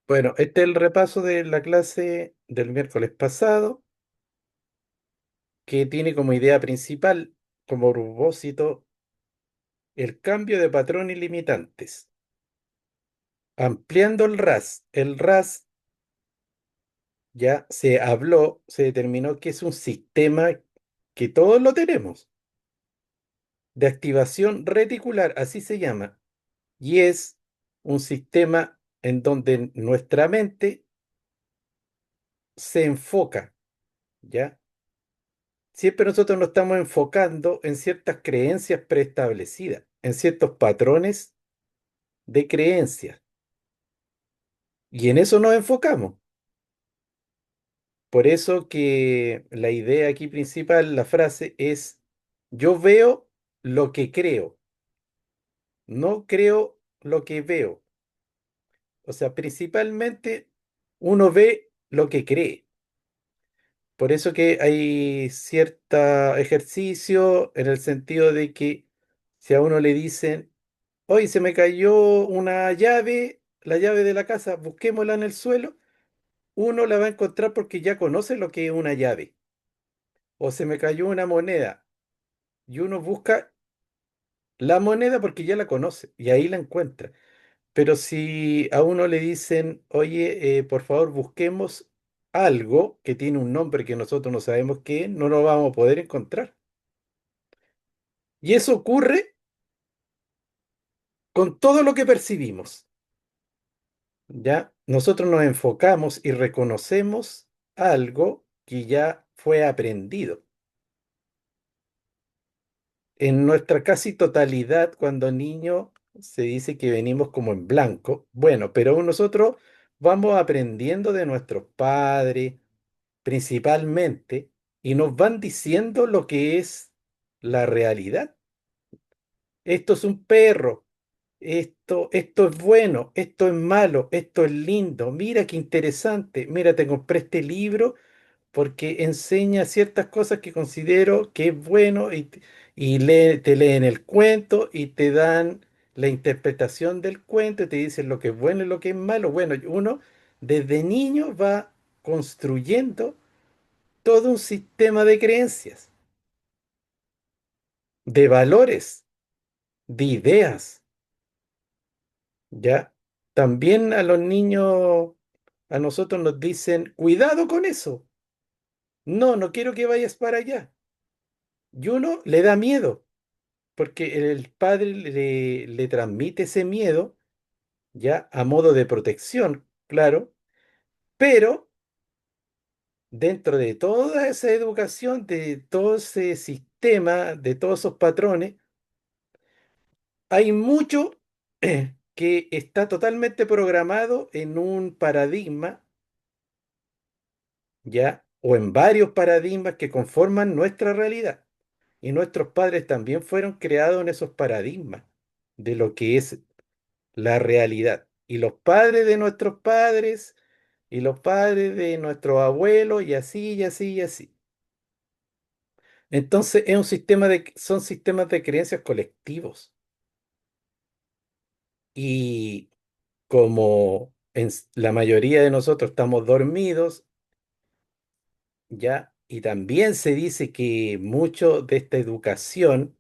Bueno, este es el repaso de la clase del miércoles pasado, que tiene como idea principal, como propósito, el cambio de patrón y limitantes. Ampliando el RAS. El RAS ya se habló, se determinó que es un sistema que todos lo tenemos, de activación reticular, así se llama, y es un sistema en donde nuestra mente se enfoca, ¿ya? Siempre nosotros nos estamos enfocando en ciertas creencias preestablecidas, en ciertos patrones de creencias. Y en eso nos enfocamos. Por eso que la idea aquí principal, la frase es, yo veo lo que creo, no creo lo que veo. O sea, principalmente uno ve lo que cree. Por eso que hay cierto ejercicio en el sentido de que si a uno le dicen, hoy se me cayó una llave, la llave de la casa, busquémosla en el suelo, uno la va a encontrar porque ya conoce lo que es una llave. O se me cayó una moneda y uno busca la moneda porque ya la conoce y ahí la encuentra. Pero si a uno le dicen, oye, por favor, busquemos algo que tiene un nombre que nosotros no sabemos qué es, no lo vamos a poder encontrar. Y eso ocurre con todo lo que percibimos, ¿ya? Nosotros nos enfocamos y reconocemos algo que ya fue aprendido. En nuestra casi totalidad, cuando niño se dice que venimos como en blanco, bueno, pero nosotros vamos aprendiendo de nuestros padres principalmente y nos van diciendo lo que es la realidad. Esto es un perro, esto es bueno, esto es malo, esto es lindo, mira qué interesante, mira, te compré este libro porque enseña ciertas cosas que considero que es bueno te leen el cuento y te dan la interpretación del cuento y te dicen lo que es bueno y lo que es malo. Bueno, uno desde niño va construyendo todo un sistema de creencias, de valores, de ideas, ¿ya? También a los niños, a nosotros nos dicen, cuidado con eso. No, no quiero que vayas para allá. Y uno le da miedo, porque el padre le transmite ese miedo, ya a modo de protección, claro, pero dentro de toda esa educación, de todo ese sistema, de todos esos patrones, hay mucho que está totalmente programado en un paradigma, ya, o en varios paradigmas que conforman nuestra realidad. Y nuestros padres también fueron creados en esos paradigmas de lo que es la realidad. Y los padres de nuestros padres, y los padres de nuestros abuelos, y así, y así, y así. Entonces es un sistema son sistemas de creencias colectivos. Y como la mayoría de nosotros estamos dormidos, ya, y también se dice que mucho de esta educación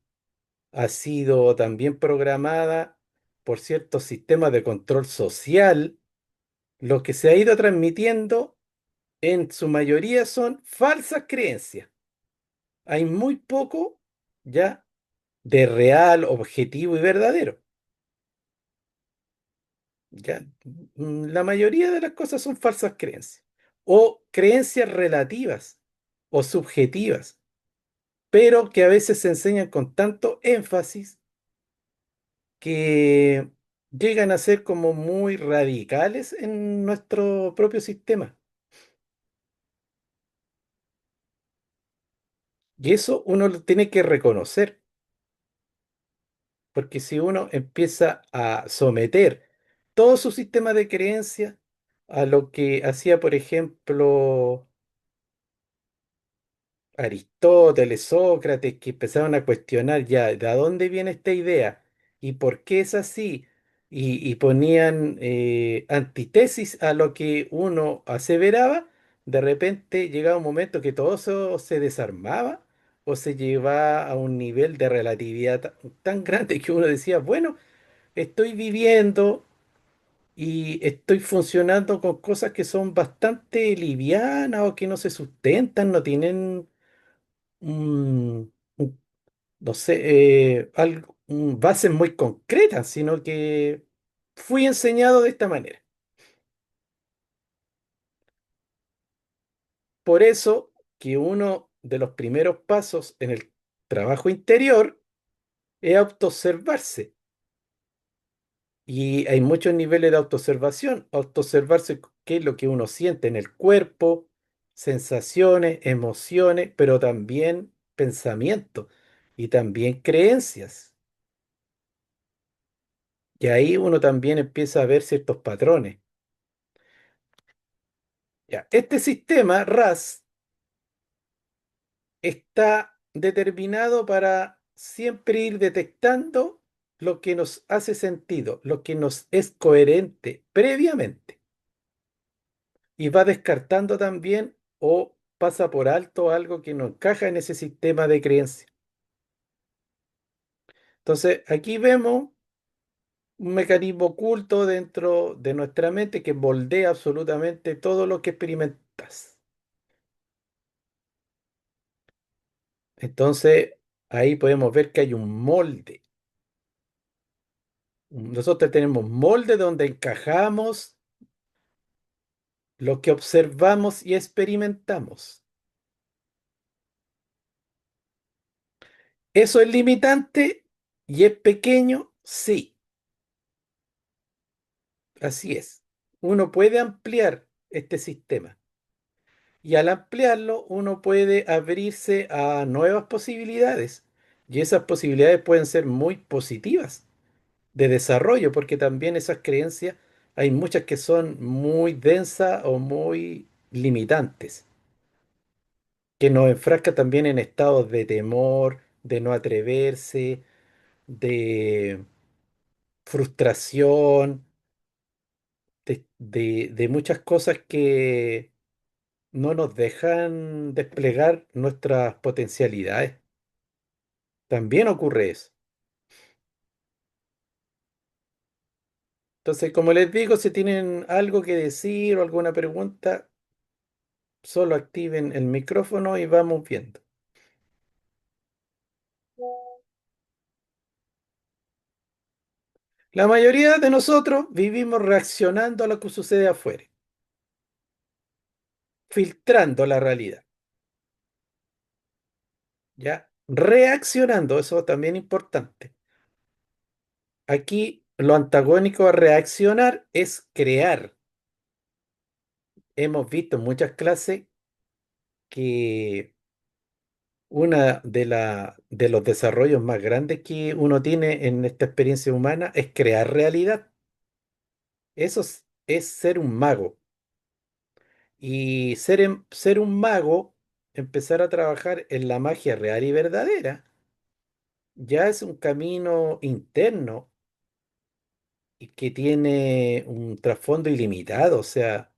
ha sido también programada por ciertos sistemas de control social, lo que se ha ido transmitiendo en su mayoría son falsas creencias. Hay muy poco ya de real, objetivo y verdadero. Ya, la mayoría de las cosas son falsas creencias o creencias relativas o subjetivas, pero que a veces se enseñan con tanto énfasis que llegan a ser como muy radicales en nuestro propio sistema. Y eso uno lo tiene que reconocer, porque si uno empieza a someter todo su sistema de creencias a lo que hacía, por ejemplo, Aristóteles, Sócrates, que empezaron a cuestionar ya de dónde viene esta idea y por qué es así. y ponían antítesis a lo que uno aseveraba, de repente llegaba un momento que todo eso se desarmaba o se llevaba a un nivel de relatividad tan grande que uno decía, bueno, estoy viviendo y estoy funcionando con cosas que son bastante livianas o que no se sustentan, no tienen un no sé, bases muy concretas, sino que fui enseñado de esta manera. Por eso que uno de los primeros pasos en el trabajo interior es autoobservarse. Y hay muchos niveles de autoobservación. Autoobservarse qué es lo que uno siente en el cuerpo, sensaciones, emociones, pero también pensamientos y también creencias. Y ahí uno también empieza a ver ciertos patrones. Ya, este sistema RAS está determinado para siempre ir detectando lo que nos hace sentido, lo que nos es coherente previamente, y va descartando también o pasa por alto algo que no encaja en ese sistema de creencia. Entonces, aquí vemos un mecanismo oculto dentro de nuestra mente que moldea absolutamente todo lo que experimentas. Entonces, ahí podemos ver que hay un molde. Nosotros tenemos molde donde encajamos lo que observamos y experimentamos. ¿Eso es limitante y es pequeño? Sí, así es. Uno puede ampliar este sistema y al ampliarlo uno puede abrirse a nuevas posibilidades y esas posibilidades pueden ser muy positivas de desarrollo porque también esas creencias hay muchas que son muy densas o muy limitantes, que nos enfrasca también en estados de temor, de no atreverse, de frustración, de muchas cosas que no nos dejan desplegar nuestras potencialidades. También ocurre eso. Entonces, como les digo, si tienen algo que decir o alguna pregunta, solo activen el micrófono y vamos viendo. La mayoría de nosotros vivimos reaccionando a lo que sucede afuera, filtrando la realidad. ¿Ya? Reaccionando, eso también importante. Aquí lo antagónico a reaccionar es crear. Hemos visto en muchas clases que una de los desarrollos más grandes que uno tiene en esta experiencia humana es crear realidad. Eso es ser un mago. Y ser un mago, empezar a trabajar en la magia real y verdadera, ya es un camino interno y que tiene un trasfondo ilimitado, o sea,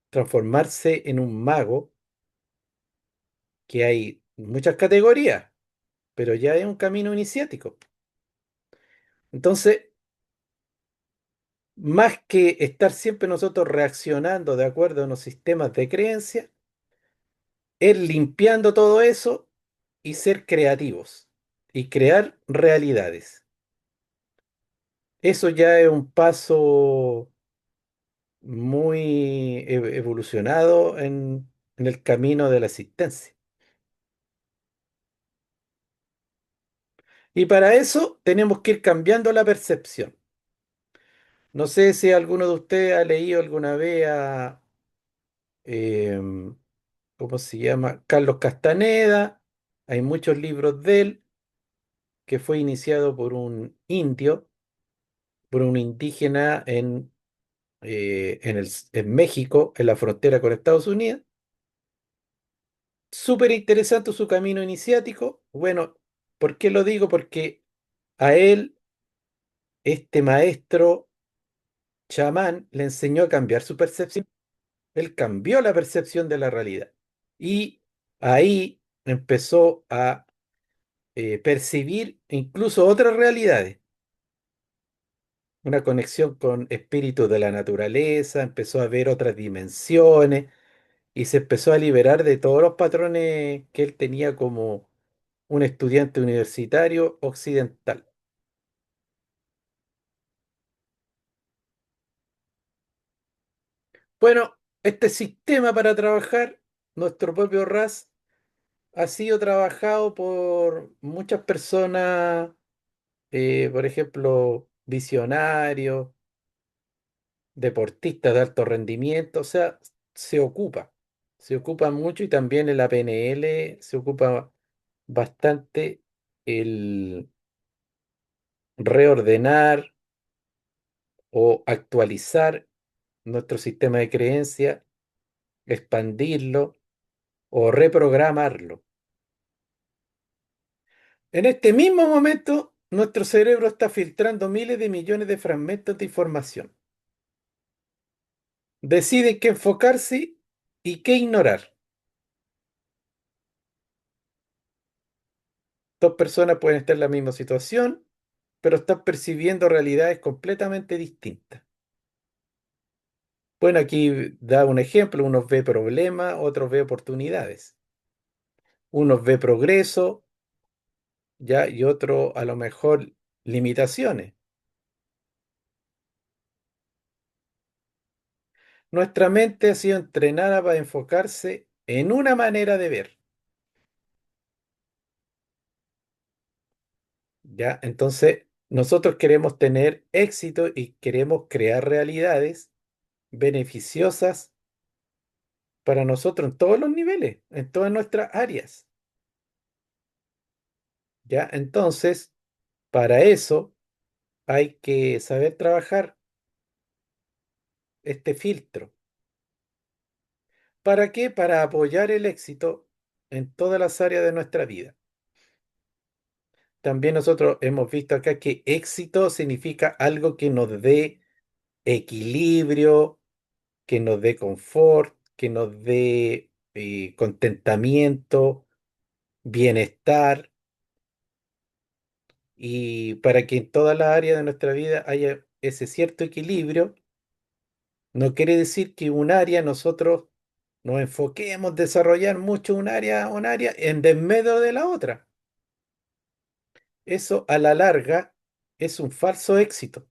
transformarse en un mago, que hay muchas categorías, pero ya es un camino iniciático. Entonces, más que estar siempre nosotros reaccionando de acuerdo a unos sistemas de creencia, es limpiando todo eso y ser creativos y crear realidades. Eso ya es un paso muy evolucionado en el camino de la existencia. Y para eso tenemos que ir cambiando la percepción. No sé si alguno de ustedes ha leído alguna vez a, em, ¿cómo se llama? Carlos Castaneda. Hay muchos libros de él, que fue iniciado por un indio, por un indígena en México, en la frontera con Estados Unidos. Súper interesante su camino iniciático. Bueno, ¿por qué lo digo? Porque a él este maestro chamán le enseñó a cambiar su percepción. Él cambió la percepción de la realidad. Y ahí empezó a percibir incluso otras realidades, una conexión con espíritus de la naturaleza, empezó a ver otras dimensiones y se empezó a liberar de todos los patrones que él tenía como un estudiante universitario occidental. Bueno, este sistema para trabajar, nuestro propio RAS, ha sido trabajado por muchas personas, por ejemplo, visionarios, deportistas de alto rendimiento, o sea, se ocupa, se ocupa mucho y también en la PNL se ocupa bastante el reordenar o actualizar nuestro sistema de creencia, expandirlo o reprogramarlo. En este mismo momento, nuestro cerebro está filtrando miles de millones de fragmentos de información. Decide qué enfocarse y qué ignorar. Dos personas pueden estar en la misma situación, pero están percibiendo realidades completamente distintas. Bueno, aquí da un ejemplo, unos ve problemas, otros ve oportunidades. Unos ve progreso, ya, y otro a lo mejor limitaciones. Nuestra mente ha sido entrenada para enfocarse en una manera de ver, ¿ya? Entonces, nosotros queremos tener éxito y queremos crear realidades beneficiosas para nosotros en todos los niveles, en todas nuestras áreas, ¿ya? Entonces, para eso hay que saber trabajar este filtro. ¿Para qué? Para apoyar el éxito en todas las áreas de nuestra vida. También nosotros hemos visto acá que éxito significa algo que nos dé equilibrio, que nos dé confort, que nos dé contentamiento, bienestar, y para que en todas las áreas de nuestra vida haya ese cierto equilibrio, no quiere decir que un área nosotros nos enfoquemos desarrollar mucho un área en desmedro de la otra. Eso a la larga es un falso éxito.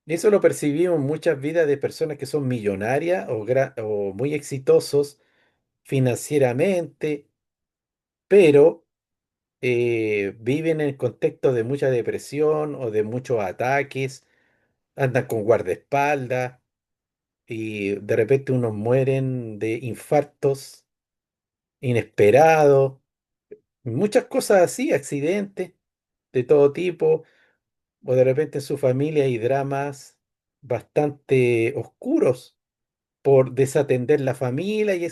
Y eso lo percibimos en muchas vidas de personas que son millonarias o muy exitosos financieramente, pero viven en el contexto de mucha depresión o de muchos ataques, andan con guardaespaldas y de repente unos mueren de infartos inesperados, muchas cosas así, accidentes de todo tipo, o de repente en su familia hay dramas bastante oscuros por desatender la familia y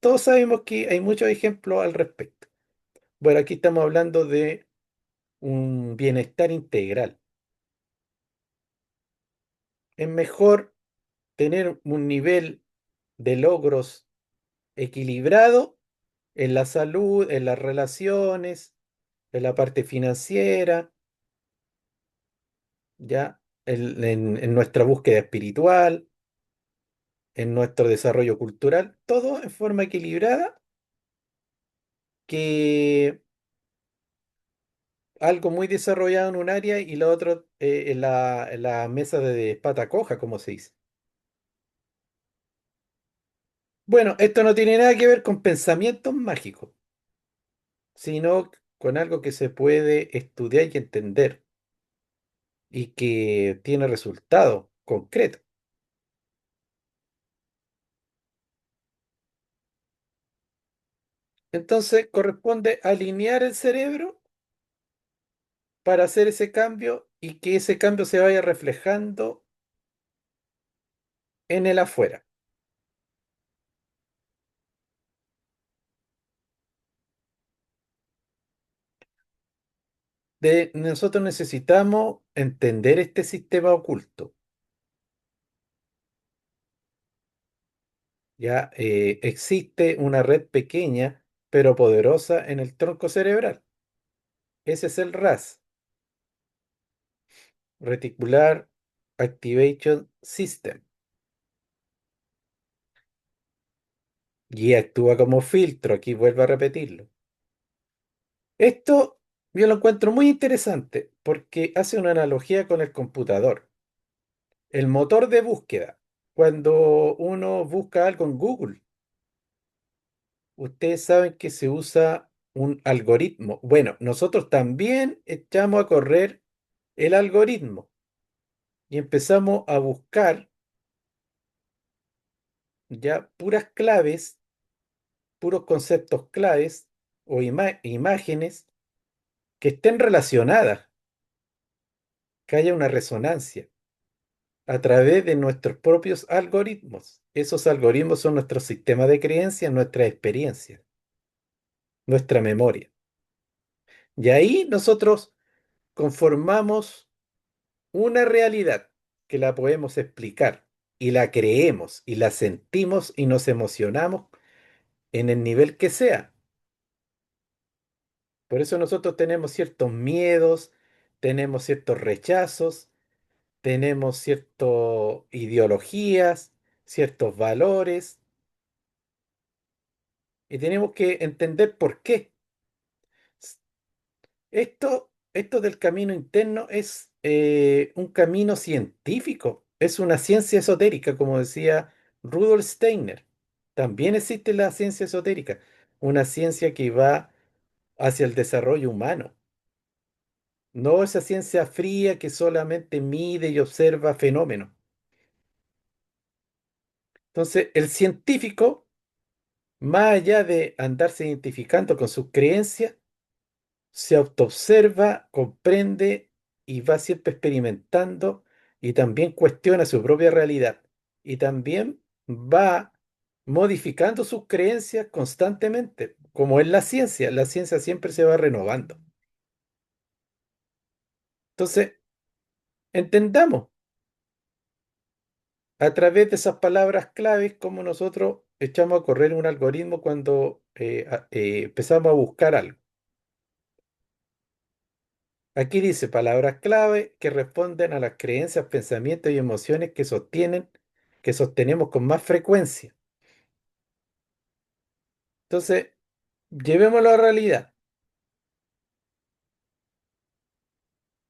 todos sabemos que hay muchos ejemplos al respecto. Bueno, aquí estamos hablando de un bienestar integral. Es mejor tener un nivel de logros equilibrado en la salud, en las relaciones, en la parte financiera, ya, en nuestra búsqueda espiritual, en nuestro desarrollo cultural, todo en forma equilibrada, que algo muy desarrollado en un área y lo otro en la mesa de pata coja, como se dice. Bueno, esto no tiene nada que ver con pensamientos mágicos, sino con algo que se puede estudiar y entender y que tiene resultados concretos. Entonces, corresponde alinear el cerebro para hacer ese cambio y que ese cambio se vaya reflejando en el afuera. nosotros necesitamos entender este sistema oculto. Ya existe una red pequeña pero poderosa en el tronco cerebral. Ese es el RAS, Reticular Activation System, y actúa como filtro. Aquí vuelvo a repetirlo. Esto yo lo encuentro muy interesante porque hace una analogía con el computador. El motor de búsqueda. Cuando uno busca algo en Google, ustedes saben que se usa un algoritmo. Bueno, nosotros también echamos a correr el algoritmo y empezamos a buscar ya puras claves, puros conceptos claves o imágenes que estén relacionadas, que haya una resonancia a través de nuestros propios algoritmos. Esos algoritmos son nuestro sistema de creencias, nuestra experiencia, nuestra memoria. Y ahí nosotros conformamos una realidad que la podemos explicar y la creemos y la sentimos y nos emocionamos en el nivel que sea. Por eso nosotros tenemos ciertos miedos, tenemos ciertos rechazos, tenemos ciertas ideologías, ciertos valores, y tenemos que entender por qué. Esto del camino interno es un camino científico, es una ciencia esotérica, como decía Rudolf Steiner. También existe la ciencia esotérica, una ciencia que va hacia el desarrollo humano, no esa ciencia fría que solamente mide y observa fenómenos. Entonces, el científico, más allá de andarse identificando con sus creencias, se autoobserva, comprende y va siempre experimentando y también cuestiona su propia realidad y también va modificando sus creencias constantemente, como es la ciencia siempre se va renovando. Entonces, entendamos a través de esas palabras claves cómo nosotros echamos a correr un algoritmo cuando empezamos a buscar algo. Aquí dice palabras clave que responden a las creencias, pensamientos y emociones que sostenemos con más frecuencia. Entonces, llevémoslo a realidad.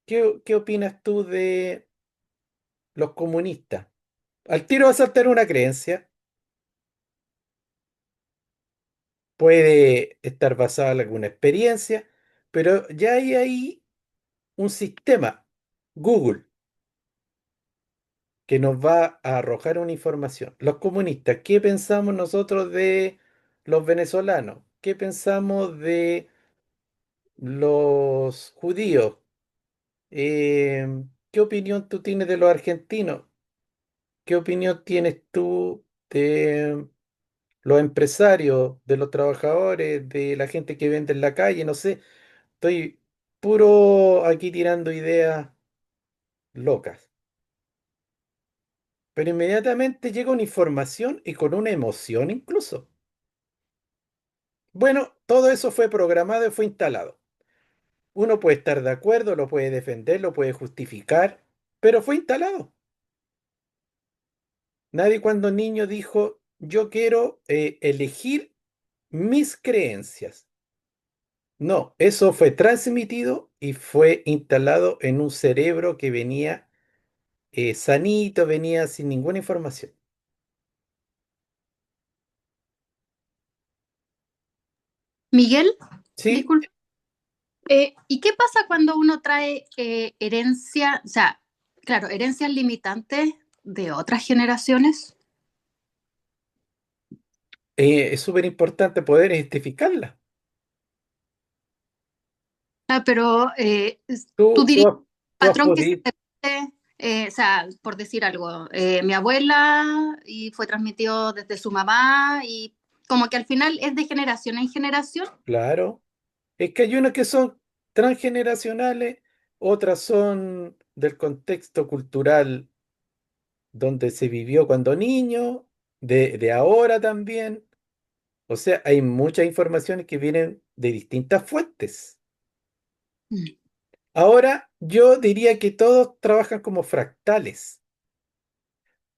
¿Qué opinas tú de los comunistas? Al tiro va a saltar una creencia, puede estar basada en alguna experiencia, pero ya hay ahí un sistema, Google, que nos va a arrojar una información. Los comunistas, ¿qué pensamos nosotros de los venezolanos? ¿Qué pensamos de los judíos? ¿Qué opinión tú tienes de los argentinos? ¿Qué opinión tienes tú de los empresarios, de los trabajadores, de la gente que vende en la calle? No sé, estoy puro aquí tirando ideas locas. Pero inmediatamente llega una información y con una emoción incluso. Bueno, todo eso fue programado y fue instalado. Uno puede estar de acuerdo, lo puede defender, lo puede justificar, pero fue instalado. Nadie cuando niño dijo, yo quiero elegir mis creencias. No, eso fue transmitido y fue instalado en un cerebro que venía sanito, venía sin ninguna información. Miguel, Sí, disculpe. ¿Y qué pasa cuando uno trae herencia, o sea, claro, herencias limitantes de otras generaciones? es súper importante poder identificarla. Pero tú Tú, dirías tú has, tú has patrón que se podido, repite, o sea, por decir algo, mi abuela y fue transmitido desde su mamá y como que al final es de generación en generación. claro. Es que hay unos que son transgeneracionales, otras son del contexto cultural donde se vivió cuando niño, de ahora también. O sea, hay muchas informaciones que vienen de distintas fuentes. Mm. Ahora, yo diría que todos trabajan como fractales.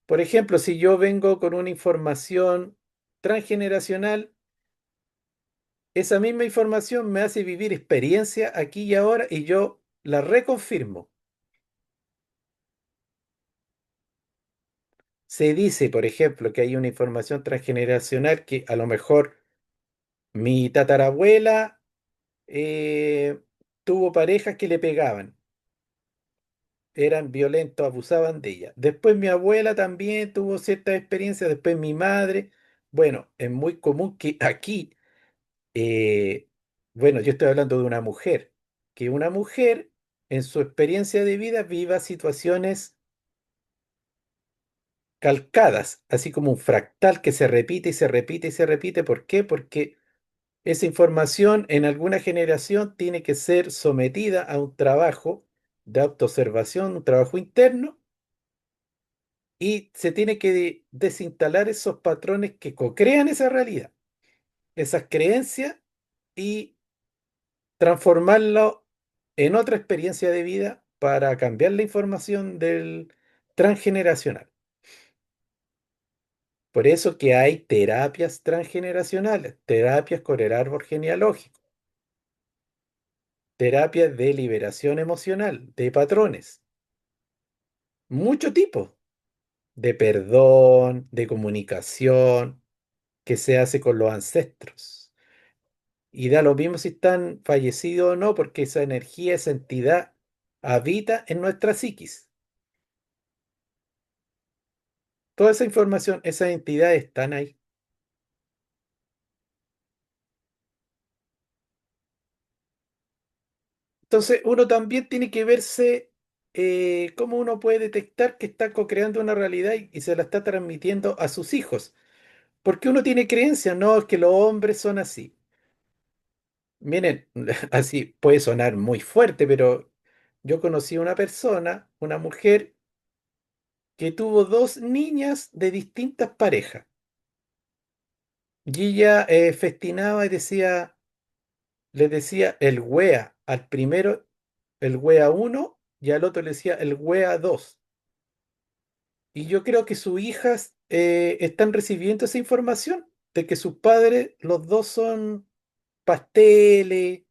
Por ejemplo, si yo vengo con una información transgeneracional, esa misma información me hace vivir experiencia aquí y ahora y yo la reconfirmo. Se dice, por ejemplo, que hay una información transgeneracional que a lo mejor mi tatarabuela tuvo parejas que le pegaban, eran violentos, abusaban de ella. Después mi abuela también tuvo ciertas experiencias, después mi madre. Bueno, es muy común que aquí, eh, bueno, yo estoy hablando de una mujer, que una mujer en su experiencia de vida viva situaciones calcadas, así como un fractal que se repite y se repite y se repite. ¿Por qué? Porque esa información en alguna generación tiene que ser sometida a un trabajo de autoobservación, un trabajo interno, y se tiene que desinstalar esos patrones que co-crean esa realidad, esas creencias, y transformarlo en otra experiencia de vida para cambiar la información del transgeneracional. Por eso que hay terapias transgeneracionales, terapias con el árbol genealógico, terapias de liberación emocional, de patrones, mucho tipo, de perdón, de comunicación, que se hace con los ancestros. Y da lo mismo si están fallecidos o no, porque esa energía, esa entidad habita en nuestra psiquis. Toda esa información, esas entidades están ahí. Entonces, uno también tiene que verse cómo uno puede detectar que está co-creando una realidad y se la está transmitiendo a sus hijos. Porque uno tiene creencias, no, es que los hombres son así. Miren, así puede sonar muy fuerte, pero yo conocí a una persona, una mujer, que tuvo dos niñas de distintas parejas. Y ella festinaba y decía, le decía el wea al primero, el wea uno, y al otro le decía el wea dos. Y yo creo que sus hijas están recibiendo esa información de que sus padres, los dos son pasteles,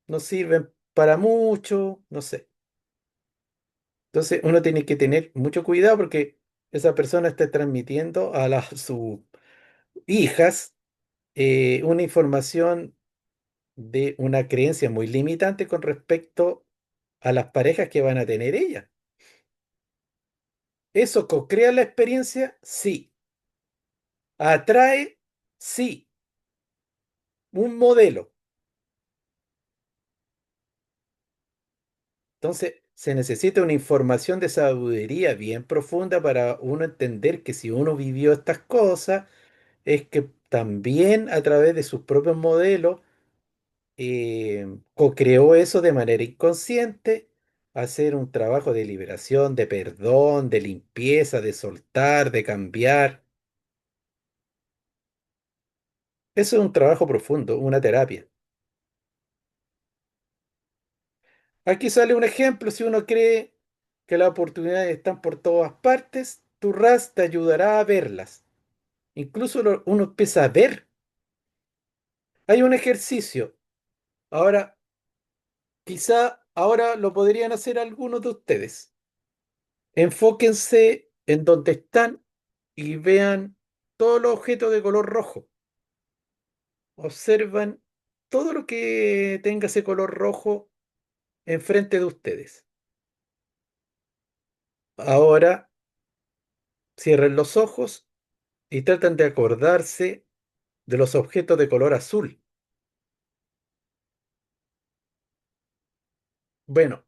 no sirven para mucho, no sé. Entonces uno tiene que tener mucho cuidado porque esa persona está transmitiendo a sus hijas una información de una creencia muy limitante con respecto a las parejas que van a tener ellas. ¿Eso co-crea la experiencia? Sí. ¿Atrae? Sí. Un modelo. Entonces, se necesita una información de sabiduría bien profunda para uno entender que si uno vivió estas cosas, es que también a través de sus propios modelos co-creó eso de manera inconsciente, hacer un trabajo de liberación, de perdón, de limpieza, de soltar, de cambiar. Eso es un trabajo profundo, una terapia. Aquí sale un ejemplo: si uno cree que las oportunidades están por todas partes, tu RAS te ayudará a verlas. Incluso uno empieza a ver. Hay un ejercicio. Ahora, quizá ahora lo podrían hacer algunos de ustedes. Enfóquense en donde están y vean todos los objetos de color rojo. Observan todo lo que tenga ese color rojo enfrente de ustedes. Ahora cierren los ojos y tratan de acordarse de los objetos de color azul. Bueno,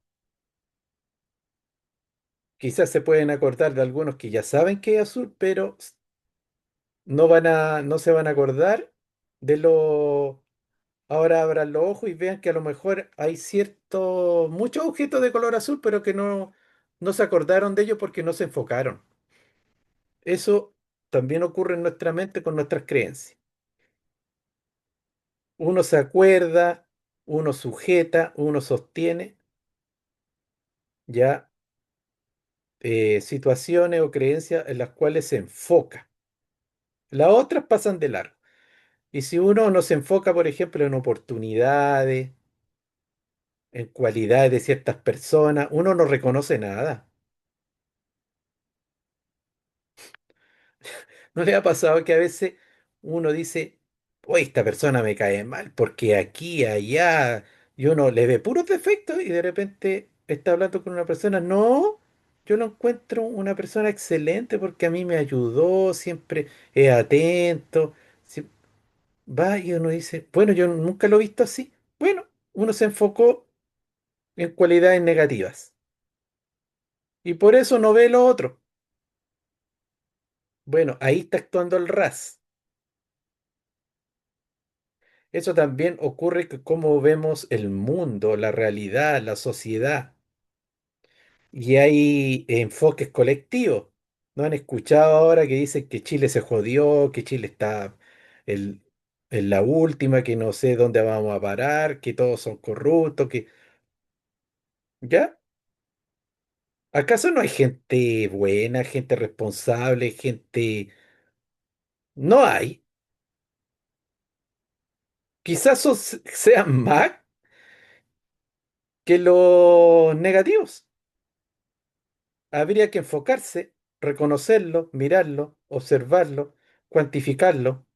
quizás se pueden acordar de algunos que ya saben que es azul, pero no se van a acordar de los Ahora abran los ojos y vean que a lo mejor hay muchos objetos de color azul, pero que no se acordaron de ellos porque no se enfocaron. Eso también ocurre en nuestra mente con nuestras creencias. Uno se acuerda, uno sujeta, uno sostiene ya situaciones o creencias en las cuales se enfoca. Las otras pasan de largo. Y si uno no se enfoca, por ejemplo, en oportunidades, en cualidades de ciertas personas, uno no reconoce nada. ¿No le ha pasado que a veces uno dice, oye, esta persona me cae mal porque aquí, allá, y uno le ve puros defectos y de repente está hablando con una persona? No, yo lo encuentro una persona excelente porque a mí me ayudó, siempre es atento. sie- Va y uno dice, bueno, yo nunca lo he visto así. Bueno, uno se enfocó en cualidades negativas y por eso no ve lo otro. Bueno, ahí está actuando el RAS. Eso también ocurre que cómo vemos el mundo, la realidad, la sociedad. Y hay enfoques colectivos. ¿No han escuchado ahora que dicen que Chile se jodió, que Chile está en, en la última, que no sé dónde vamos a parar, que todos son corruptos, que... ¿Ya? ¿Acaso no hay gente buena, gente responsable, gente... No hay. Quizás sean más que los negativos. Habría que enfocarse, reconocerlo, mirarlo, observarlo, cuantificarlo.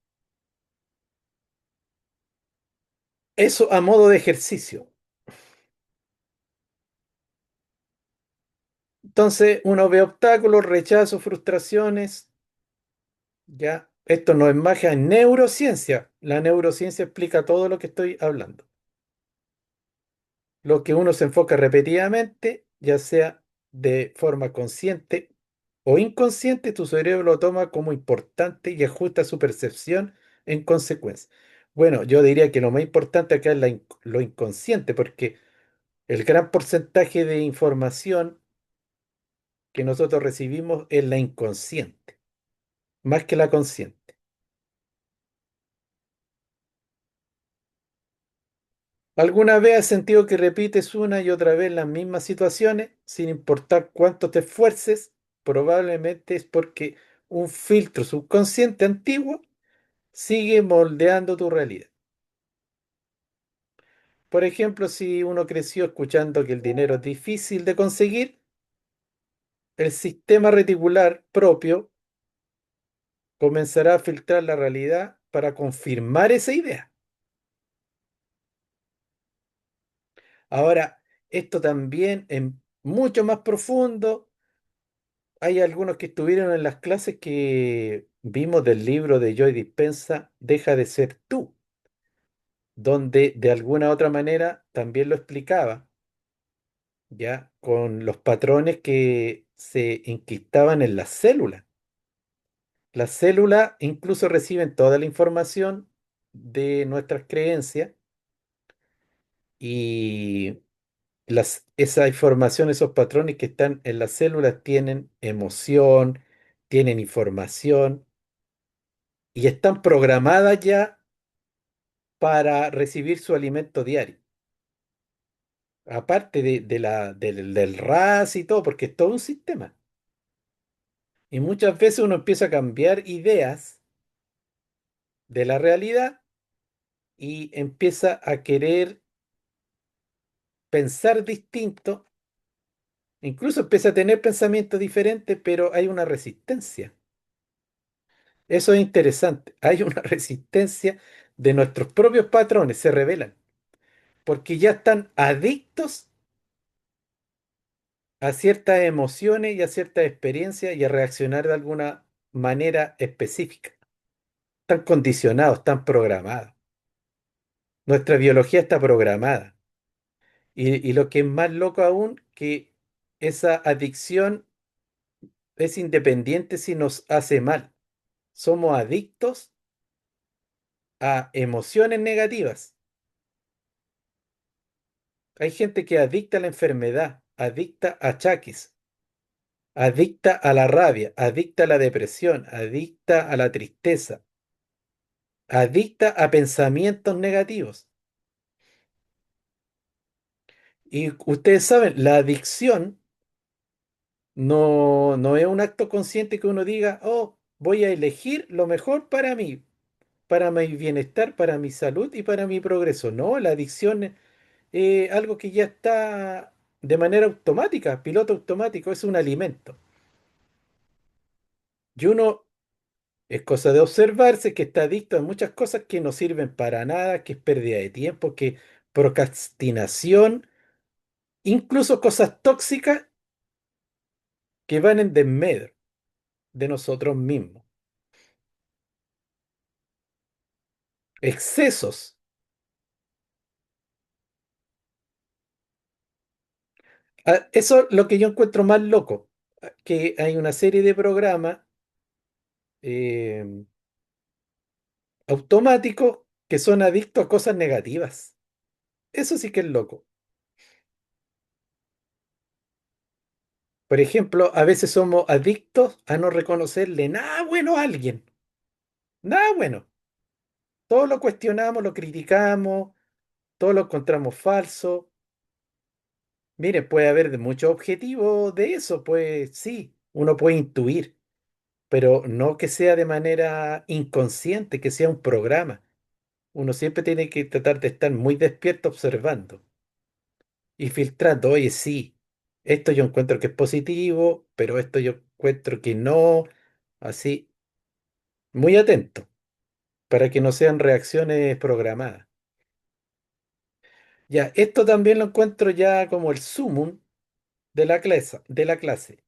Eso a modo de ejercicio. Entonces uno ve obstáculos, rechazos, frustraciones. Ya, esto no es magia, es neurociencia. La neurociencia explica todo lo que estoy hablando. Lo que uno se enfoca repetidamente, ya sea de forma consciente o inconsciente, tu cerebro lo toma como importante y ajusta su percepción en consecuencia. Bueno, yo diría que lo más importante acá es lo inconsciente, porque el gran porcentaje de información que nosotros recibimos es la inconsciente, más que la consciente. ¿Alguna vez has sentido que repites una y otra vez las mismas situaciones sin importar cuánto te esfuerces? Probablemente es porque un filtro subconsciente antiguo sigue moldeando tu realidad. Por ejemplo, si uno creció escuchando que el dinero es difícil de conseguir, el sistema reticular propio comenzará a filtrar la realidad para confirmar esa idea. Ahora, esto también es mucho más profundo. Hay algunos que estuvieron en las clases que vimos del libro de Joy Dispensa, Deja de ser tú, donde de alguna otra manera también lo explicaba, ya con los patrones que se enquistaban en las células. Las células incluso reciben toda la información de nuestras creencias y esa información, esos patrones que están en las células tienen emoción, tienen información y están programadas ya para recibir su alimento diario. Aparte del RAS y todo, porque es todo un sistema. Y muchas veces uno empieza a cambiar ideas de la realidad y empieza a querer pensar distinto, incluso empieza a tener pensamientos diferentes, pero hay una resistencia. Eso es interesante. Hay una resistencia de nuestros propios patrones, se revelan, porque ya están adictos a ciertas emociones y a ciertas experiencias y a reaccionar de alguna manera específica. Están condicionados, están programados. Nuestra biología está programada. Y lo que es más loco aún, que esa adicción es independiente si nos hace mal. Somos adictos a emociones negativas. Hay gente que adicta a la enfermedad, adicta a achaques, adicta a la rabia, adicta a la depresión, adicta a la tristeza, adicta a pensamientos negativos. Y ustedes saben, la adicción no es un acto consciente que uno diga, oh, voy a elegir lo mejor para mi bienestar, para mi salud y para mi progreso. No, la adicción es algo que ya está de manera automática, piloto automático, es un alimento. Y uno es cosa de observarse que está adicto a muchas cosas que no sirven para nada, que es pérdida de tiempo, que procrastinación, incluso cosas tóxicas que van en desmedro de nosotros mismos. Excesos. Eso es lo que yo encuentro más loco, que hay una serie de programas eh, automáticos que son adictos a cosas negativas. Eso sí que es loco. Por ejemplo, a veces somos adictos a no reconocerle nada bueno a alguien. Nada bueno. Todo lo cuestionamos, lo criticamos, todo lo encontramos falso. Mire, puede haber de muchos objetivos de eso, pues sí, uno puede intuir, pero no que sea de manera inconsciente, que sea un programa. Uno siempre tiene que tratar de estar muy despierto observando y filtrando. Oye, sí, esto yo encuentro que es positivo, pero esto yo encuentro que no. Así, muy atento para que no sean reacciones programadas. Ya, esto también lo encuentro ya como el sumum de la clase.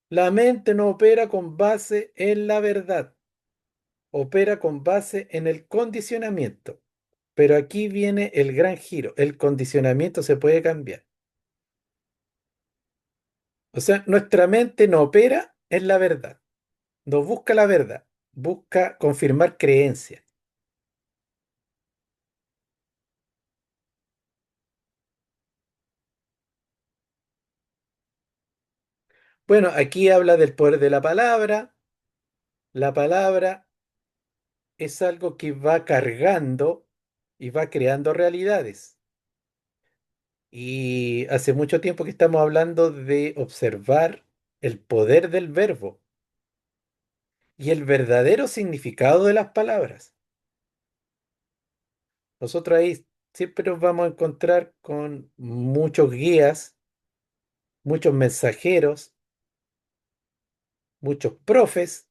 La mente no opera con base en la verdad, opera con base en el condicionamiento. Pero aquí viene el gran giro, el condicionamiento se puede cambiar. O sea, nuestra mente no opera en la verdad, no busca la verdad, busca confirmar creencias. Bueno, aquí habla del poder de la palabra. La palabra es algo que va cargando y va creando realidades. Y hace mucho tiempo que estamos hablando de observar el poder del verbo y el verdadero significado de las palabras. Nosotros ahí siempre nos vamos a encontrar con muchos guías, muchos mensajeros, muchos profes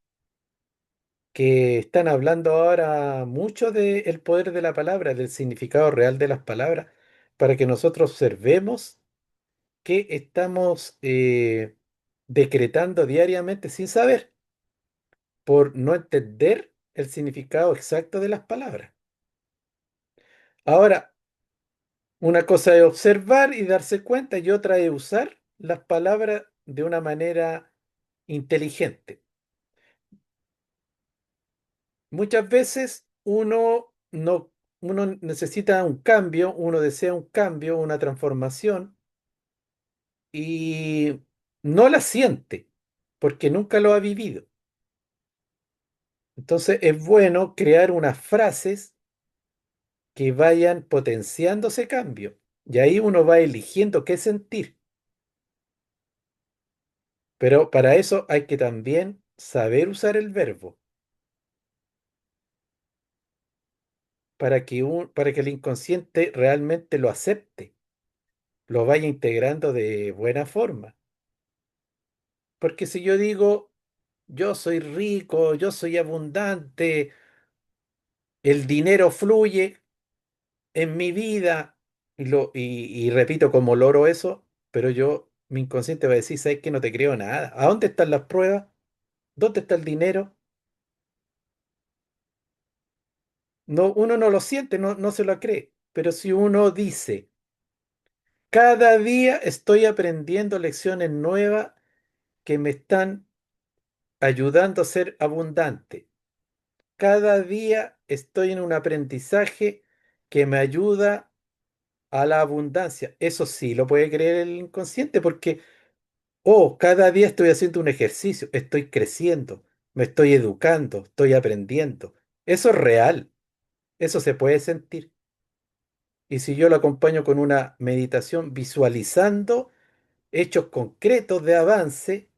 que están hablando ahora mucho del poder de la palabra, del significado real de las palabras, para que nosotros observemos que estamos decretando diariamente sin saber, por no entender el significado exacto de las palabras. Ahora, una cosa es observar y darse cuenta y otra es usar las palabras de una manera inteligente. Muchas veces uno necesita un cambio, uno desea un cambio, una transformación y no la siente porque nunca lo ha vivido. Entonces es bueno crear unas frases que vayan potenciando ese cambio. Y ahí uno va eligiendo qué sentir. Pero para eso hay que también saber usar el verbo para que el inconsciente realmente lo acepte, lo vaya integrando de buena forma. Porque si yo digo, yo soy rico, yo soy abundante, el dinero fluye en mi vida, y repito como loro eso, pero mi inconsciente va a decir, ¿sabes que no te creo nada? ¿A dónde están las pruebas? ¿Dónde está el dinero? No, uno no lo siente, no se lo cree. Pero si uno dice, cada día estoy aprendiendo lecciones nuevas que me están ayudando a ser abundante. Cada día estoy en un aprendizaje que me ayuda a la abundancia. Eso sí lo puede creer el inconsciente porque, oh, cada día estoy haciendo un ejercicio, estoy creciendo, me estoy educando, estoy aprendiendo. Eso es real, eso se puede sentir. Y si yo lo acompaño con una meditación visualizando hechos concretos de avance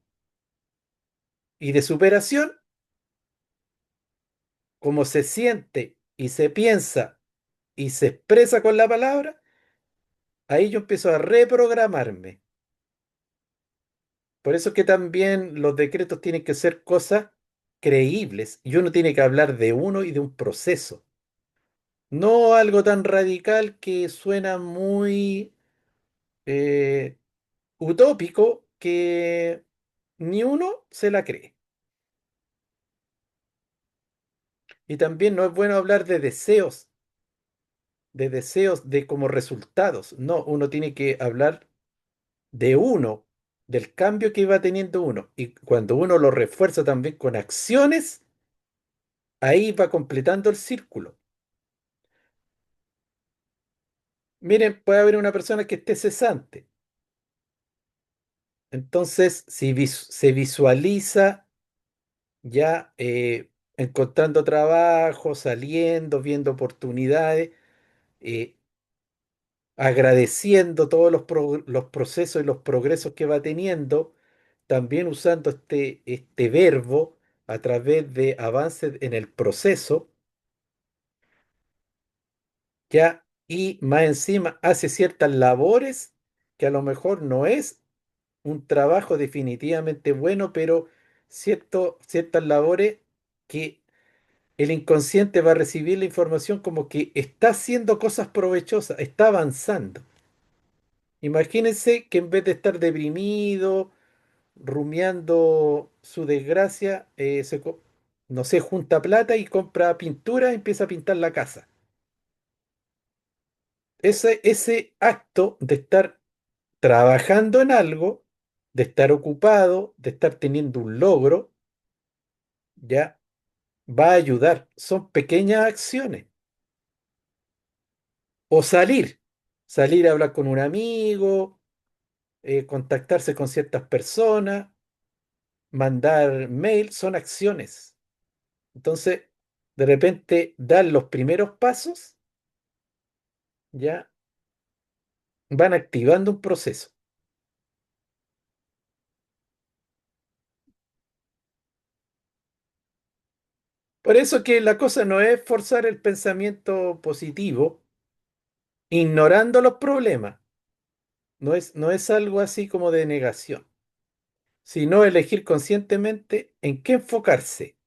y de superación, como se siente y se piensa y se expresa con la palabra, ahí yo empiezo a reprogramarme. Por eso es que también los decretos tienen que ser cosas creíbles y uno tiene que hablar de uno y de un proceso. No algo tan radical que suena muy eh, utópico que ni uno se la cree. Y también no es bueno hablar de deseos de como resultados. No, uno tiene que hablar de uno, del cambio que va teniendo uno. Y cuando uno lo refuerza también con acciones, ahí va completando el círculo. Miren, puede haber una persona que esté cesante. Entonces, si se visualiza ya encontrando trabajo, saliendo, viendo oportunidades, eh, agradeciendo todos los procesos y los progresos que va teniendo, también usando este verbo a través de avances en el proceso, ya, y más encima hace ciertas labores que a lo mejor no es un trabajo definitivamente bueno, pero ciertas labores que el inconsciente va a recibir la información como que está haciendo cosas provechosas, está avanzando. Imagínense que en vez de estar deprimido, rumiando su desgracia, no sé, junta plata y compra pintura y empieza a pintar la casa. Ese acto de estar trabajando en algo, de estar ocupado, de estar teniendo un logro, ya va a ayudar. Son pequeñas acciones. O salir a hablar con un amigo, contactarse con ciertas personas, mandar mail, son acciones. Entonces, de repente, dar los primeros pasos, ya van activando un proceso. Por eso que la cosa no es forzar el pensamiento positivo, ignorando los problemas. No es algo así como de negación, sino elegir conscientemente en qué enfocarse.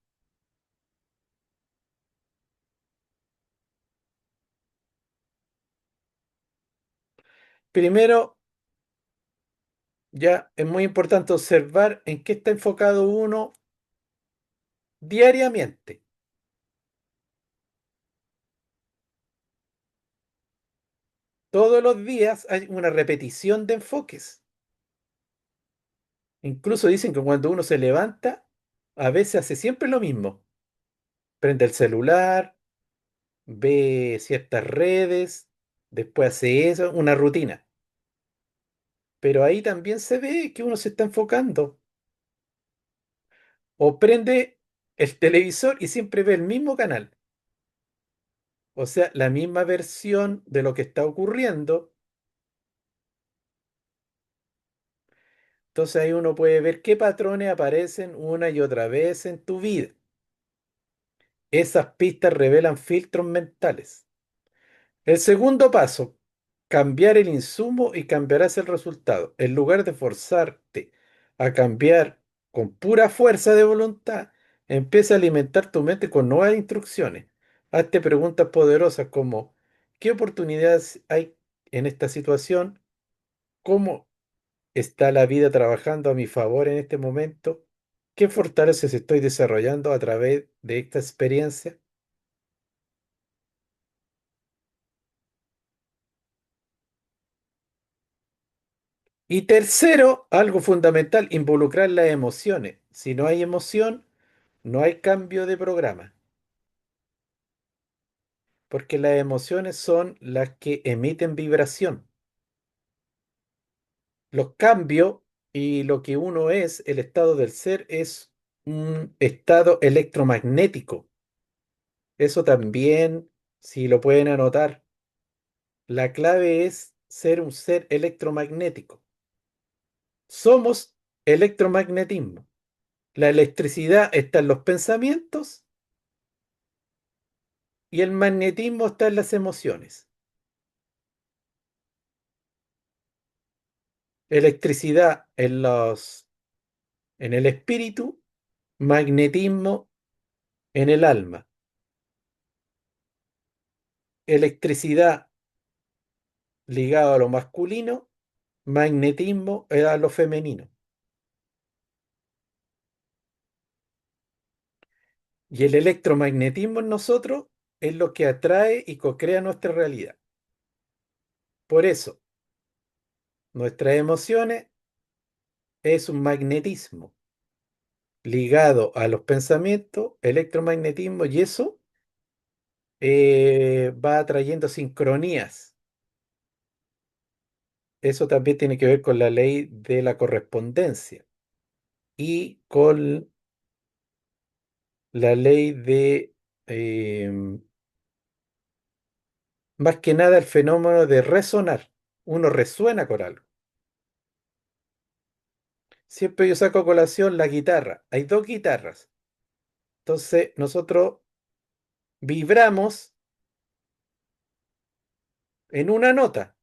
Primero, ya es muy importante observar en qué está enfocado uno diariamente. Todos los días hay una repetición de enfoques. Incluso dicen que cuando uno se levanta, a veces hace siempre lo mismo. Prende el celular, ve ciertas redes, después hace eso, una rutina. Pero ahí también se ve que uno se está enfocando. O prende el televisor y siempre ve el mismo canal. O sea, la misma versión de lo que está ocurriendo. Entonces ahí uno puede ver qué patrones aparecen una y otra vez en tu vida. Esas pistas revelan filtros mentales. El segundo paso, cambiar el insumo y cambiarás el resultado. En lugar de forzarte a cambiar con pura fuerza de voluntad, empieza a alimentar tu mente con nuevas instrucciones. Hazte preguntas poderosas como, ¿qué oportunidades hay en esta situación? ¿Cómo está la vida trabajando a mi favor en este momento? ¿Qué fortalezas estoy desarrollando a través de esta experiencia? Y tercero, algo fundamental, involucrar las emociones. Si no hay emoción, no hay cambio de programa. porque las emociones son las que emiten vibración. Los cambios y lo que uno es, el estado del ser, es un estado electromagnético. Eso también, si lo pueden anotar, la clave es ser un ser electromagnético. Somos electromagnetismo. La electricidad está en los pensamientos y el magnetismo está en las emociones. Electricidad en el espíritu, magnetismo en el alma. Electricidad ligado a lo masculino, magnetismo a lo femenino. Y el electromagnetismo en nosotros es lo que atrae y co-crea nuestra realidad. Por eso, nuestras emociones es un magnetismo ligado a los pensamientos, electromagnetismo, y eso va atrayendo sincronías. Eso también tiene que ver con la ley de la correspondencia y con la ley de, más que nada, el fenómeno de resonar. Uno resuena con algo. Siempre yo saco a colación la guitarra. Hay dos guitarras. Entonces nosotros vibramos en una nota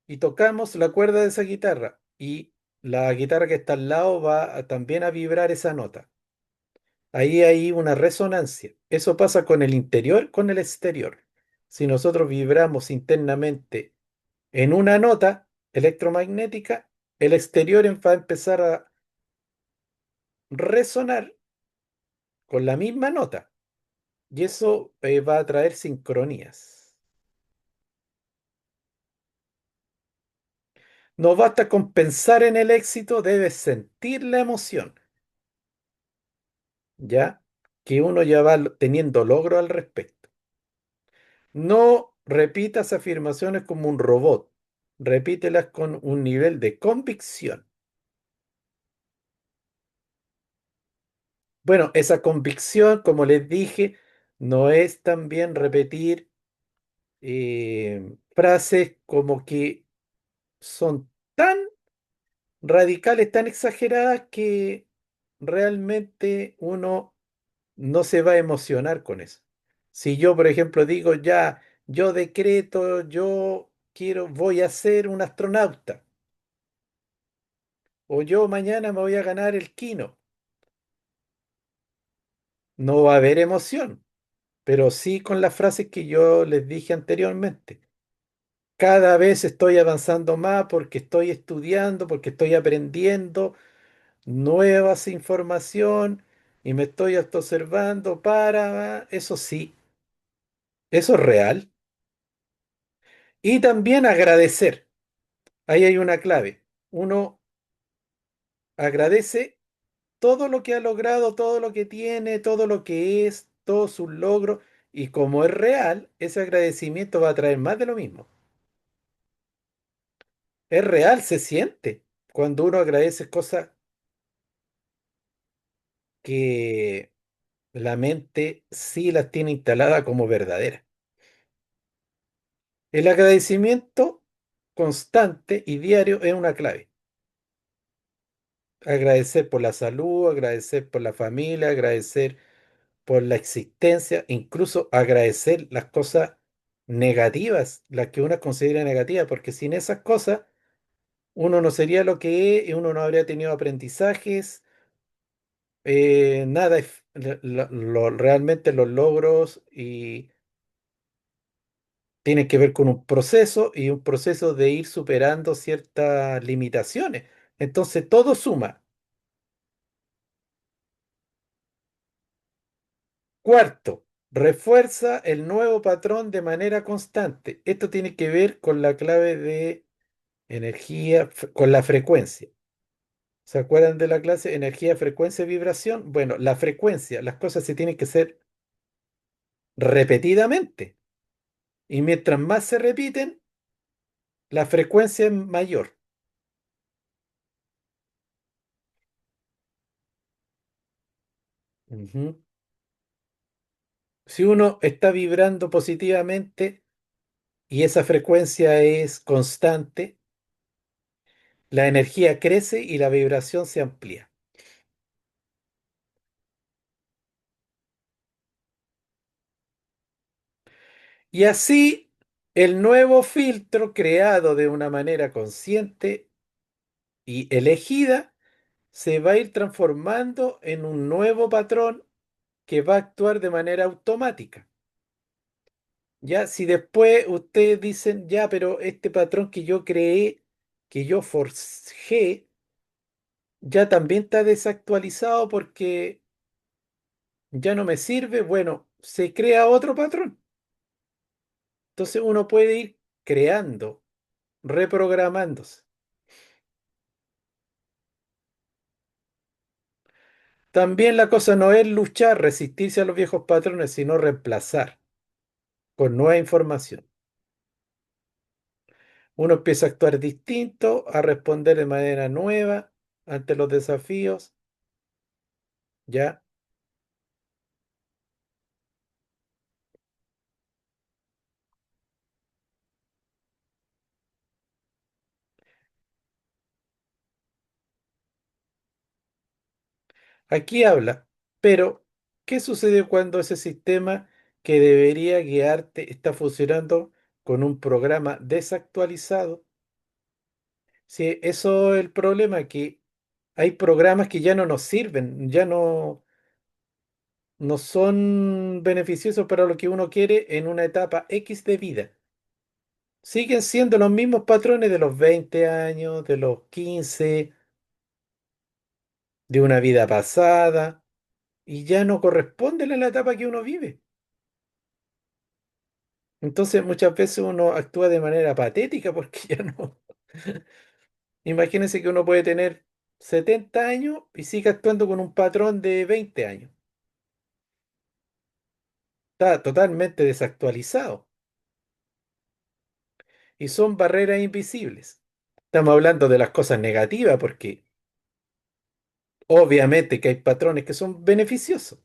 y tocamos la cuerda de esa guitarra y la guitarra que está al lado va también a vibrar esa nota. Ahí hay una resonancia. Eso pasa con el interior, con el exterior. Si nosotros vibramos internamente en una nota electromagnética, el exterior va a empezar a resonar con la misma nota y eso va a traer sincronías. No basta con pensar en el éxito, debes sentir la emoción, ¿ya? Que uno ya va teniendo logro al respecto. No repitas afirmaciones como un robot, repítelas con un nivel de convicción. Bueno, esa convicción, como les dije, no es también repetir frases como que son tan radicales, tan exageradas que realmente uno no se va a emocionar con eso. Si yo, por ejemplo, digo ya, yo decreto, yo quiero, voy a ser un astronauta, o yo mañana me voy a ganar el Kino, no va a haber emoción, pero sí con las frases que yo les dije anteriormente. Cada vez estoy avanzando más porque estoy estudiando, porque estoy aprendiendo nuevas información y me estoy observando para, eso sí, eso es real. Y también agradecer. Ahí hay una clave. Uno agradece todo lo que ha logrado, todo lo que tiene, todo lo que es, todos sus logros. Y como es real, ese agradecimiento va a traer más de lo mismo. Es real, se siente cuando uno agradece cosas que la mente sí las tiene instaladas como verdaderas. El agradecimiento constante y diario es una clave. Agradecer por la salud, agradecer por la familia, agradecer por la existencia, incluso agradecer las cosas negativas, las que uno considera negativas, porque sin esas cosas uno no sería lo que es y uno no habría tenido aprendizajes, nada, realmente los logros y tienen que ver con un proceso y un proceso de ir superando ciertas limitaciones. Entonces todo suma. Cuarto, refuerza el nuevo patrón de manera constante. Esto tiene que ver con la clave de energía, con la frecuencia. ¿Se acuerdan de la clase energía, frecuencia, vibración? Bueno, la frecuencia, las cosas se tienen que ser repetidamente. Y mientras más se repiten, la frecuencia es mayor. Ujú. Si uno está vibrando positivamente y esa frecuencia es constante, la energía crece y la vibración se amplía. Y así, el nuevo filtro creado de una manera consciente y elegida se va a ir transformando en un nuevo patrón que va a actuar de manera automática. Ya, si después ustedes dicen, ya, pero este patrón que yo creé, que yo forjé, ya también está desactualizado porque ya no me sirve, bueno, se crea otro patrón. Entonces uno puede ir creando, reprogramándose. También la cosa no es luchar, resistirse a los viejos patrones, sino reemplazar con nueva información. Uno empieza a actuar distinto, a responder de manera nueva ante los desafíos, ¿ya? Aquí habla, pero ¿qué sucede cuando ese sistema que debería guiarte está funcionando con un programa desactualizado? Sí, eso es el problema, que hay programas que ya no nos sirven, ya no son beneficiosos para lo que uno quiere en una etapa X de vida. Siguen siendo los mismos patrones de los 20 años, de los 15, de una vida pasada, y ya no corresponden a la etapa que uno vive. Entonces muchas veces uno actúa de manera patética porque ya no. Imagínense que uno puede tener 70 años y sigue actuando con un patrón de 20 años. Está totalmente desactualizado y son barreras invisibles. Estamos hablando de las cosas negativas porque obviamente que hay patrones que son beneficiosos,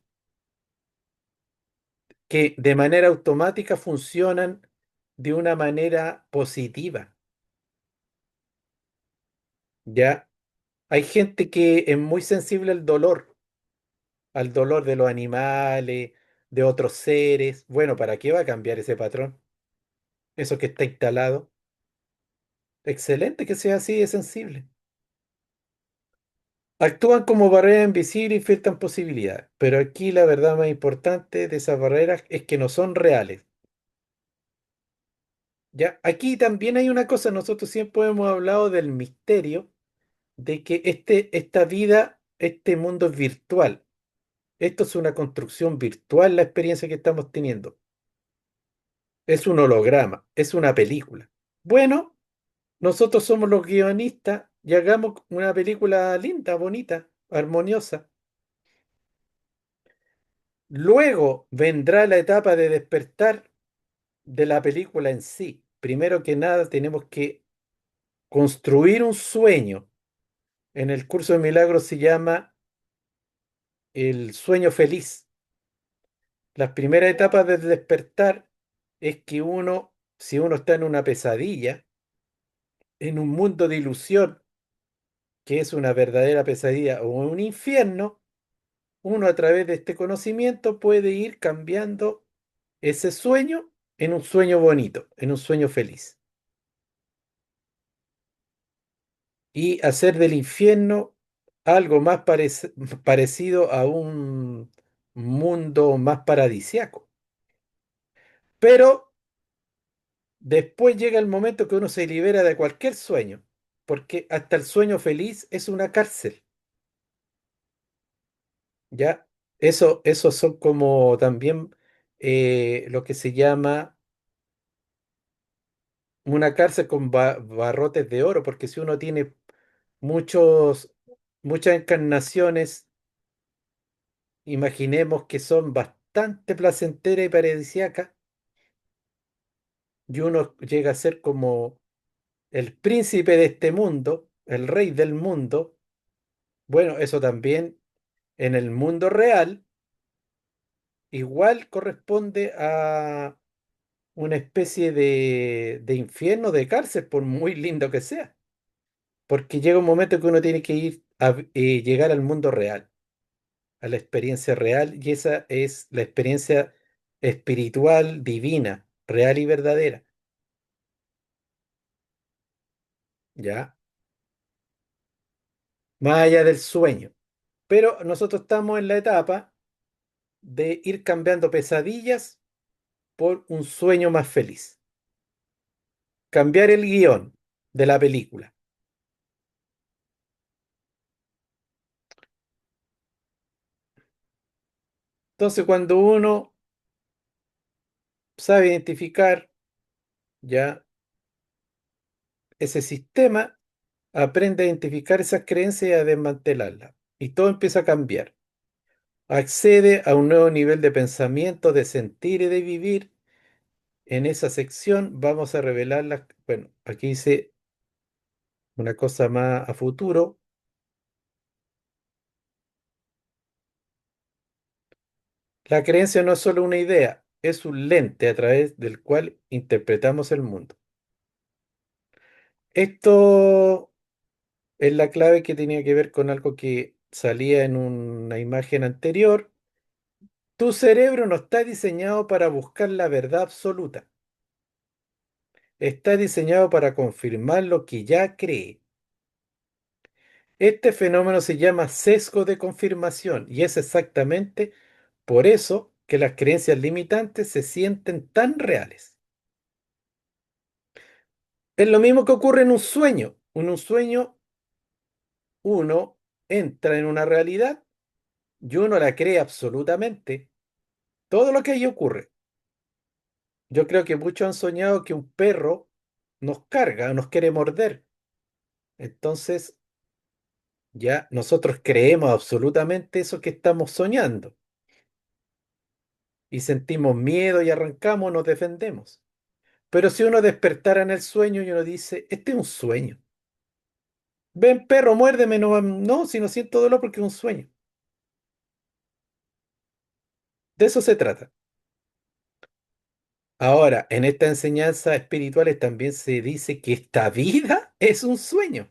que de manera automática funcionan de una manera positiva. Ya hay gente que es muy sensible al dolor de los animales, de otros seres. Bueno, ¿para qué va a cambiar ese patrón? Eso que está instalado. Excelente que sea así de sensible. Actúan como barreras invisibles y filtran posibilidades, pero aquí la verdad más importante de esas barreras es que no son reales. Ya, aquí también hay una cosa, nosotros siempre hemos hablado del misterio de que esta vida, este mundo es virtual. Esto es una construcción virtual, la experiencia que estamos teniendo. Es un holograma, es una película. Bueno, nosotros somos los guionistas y hagamos una película linda, bonita, armoniosa. Luego vendrá la etapa de despertar de la película en sí. Primero que nada, tenemos que construir un sueño. En el curso de milagros se llama el sueño feliz. Las primeras etapas del despertar es que uno, si uno está en una pesadilla, en un mundo de ilusión, que es una verdadera pesadilla o un infierno, uno a través de este conocimiento puede ir cambiando ese sueño en un sueño bonito, en un sueño feliz. Y hacer del infierno algo más parecido a un mundo más paradisiaco. Pero después llega el momento que uno se libera de cualquier sueño, porque hasta el sueño feliz es una cárcel, ¿ya? Eso son como también lo que se llama una cárcel con barrotes de oro, porque si uno tiene muchas encarnaciones, imaginemos que son bastantes bastante placentera y paradisíaca y uno llega a ser como el príncipe de este mundo, el rey del mundo. Bueno, eso también en el mundo real igual corresponde a una especie de infierno, de cárcel, por muy lindo que sea. Porque llega un momento que uno tiene que ir a llegar al mundo real, a la experiencia real, y esa es la experiencia espiritual, divina, real y verdadera, ¿ya? Más allá del sueño. Pero nosotros estamos en la etapa de ir cambiando pesadillas por un sueño más feliz. Cambiar el guión de la película. Entonces, cuando uno sabe identificar ya ese sistema, aprende a identificar esas creencias y a desmantelarlas. Y todo empieza a cambiar. Accede a un nuevo nivel de pensamiento, de sentir y de vivir. En esa sección vamos a revelar las, bueno, aquí dice una cosa más a futuro. La creencia no es solo una idea, es un lente a través del cual interpretamos el mundo. Esto es la clave que tenía que ver con algo que salía en una imagen anterior. Tu cerebro no está diseñado para buscar la verdad absoluta. Está diseñado para confirmar lo que ya cree. Este fenómeno se llama sesgo de confirmación y es exactamente por eso que las creencias limitantes se sienten tan reales. Es lo mismo que ocurre en un sueño. En un sueño uno entra en una realidad y uno la cree absolutamente. Todo lo que ahí ocurre. Yo creo que muchos han soñado que un perro nos carga, nos quiere morder. Entonces ya nosotros creemos absolutamente eso que estamos soñando y sentimos miedo y arrancamos, nos defendemos. Pero si uno despertara en el sueño y uno dice, este es un sueño. Ven, perro, muérdeme. No, no, si no siento dolor porque es un sueño. De eso se trata. Ahora, en estas enseñanzas espirituales también se dice que esta vida es un sueño.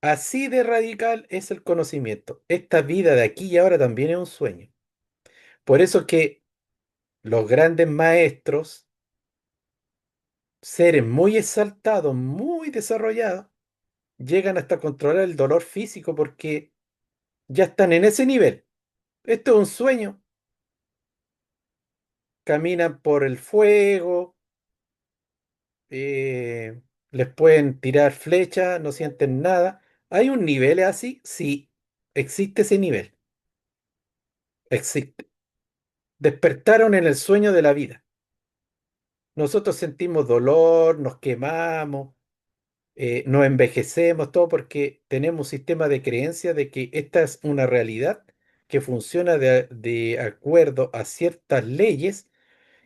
Así de radical es el conocimiento. Esta vida de aquí y ahora también es un sueño. Por eso que los grandes maestros, seres muy exaltados, muy desarrollados, llegan hasta controlar el dolor físico porque ya están en ese nivel. Esto es un sueño. Caminan por el fuego, les pueden tirar flechas, no sienten nada. ¿Hay un nivel así? Sí, existe ese nivel. Existe. Despertaron en el sueño de la vida. Nosotros sentimos dolor, nos quemamos, nos envejecemos, todo porque tenemos un sistema de creencia de que esta es una realidad que funciona de acuerdo a ciertas leyes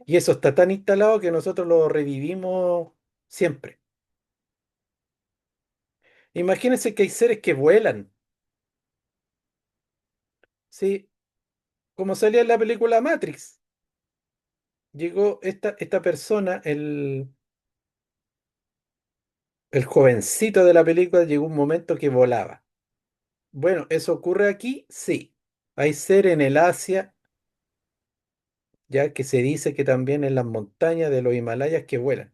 y eso está tan instalado que nosotros lo revivimos siempre. Imagínense que hay seres que vuelan, ¿sí? Como salía en la película Matrix. Llegó esta persona, el jovencito de la película, llegó un momento que volaba. Bueno, ¿eso ocurre aquí? Sí. Hay seres en el Asia, ya que se dice que también en las montañas de los Himalayas que vuelan.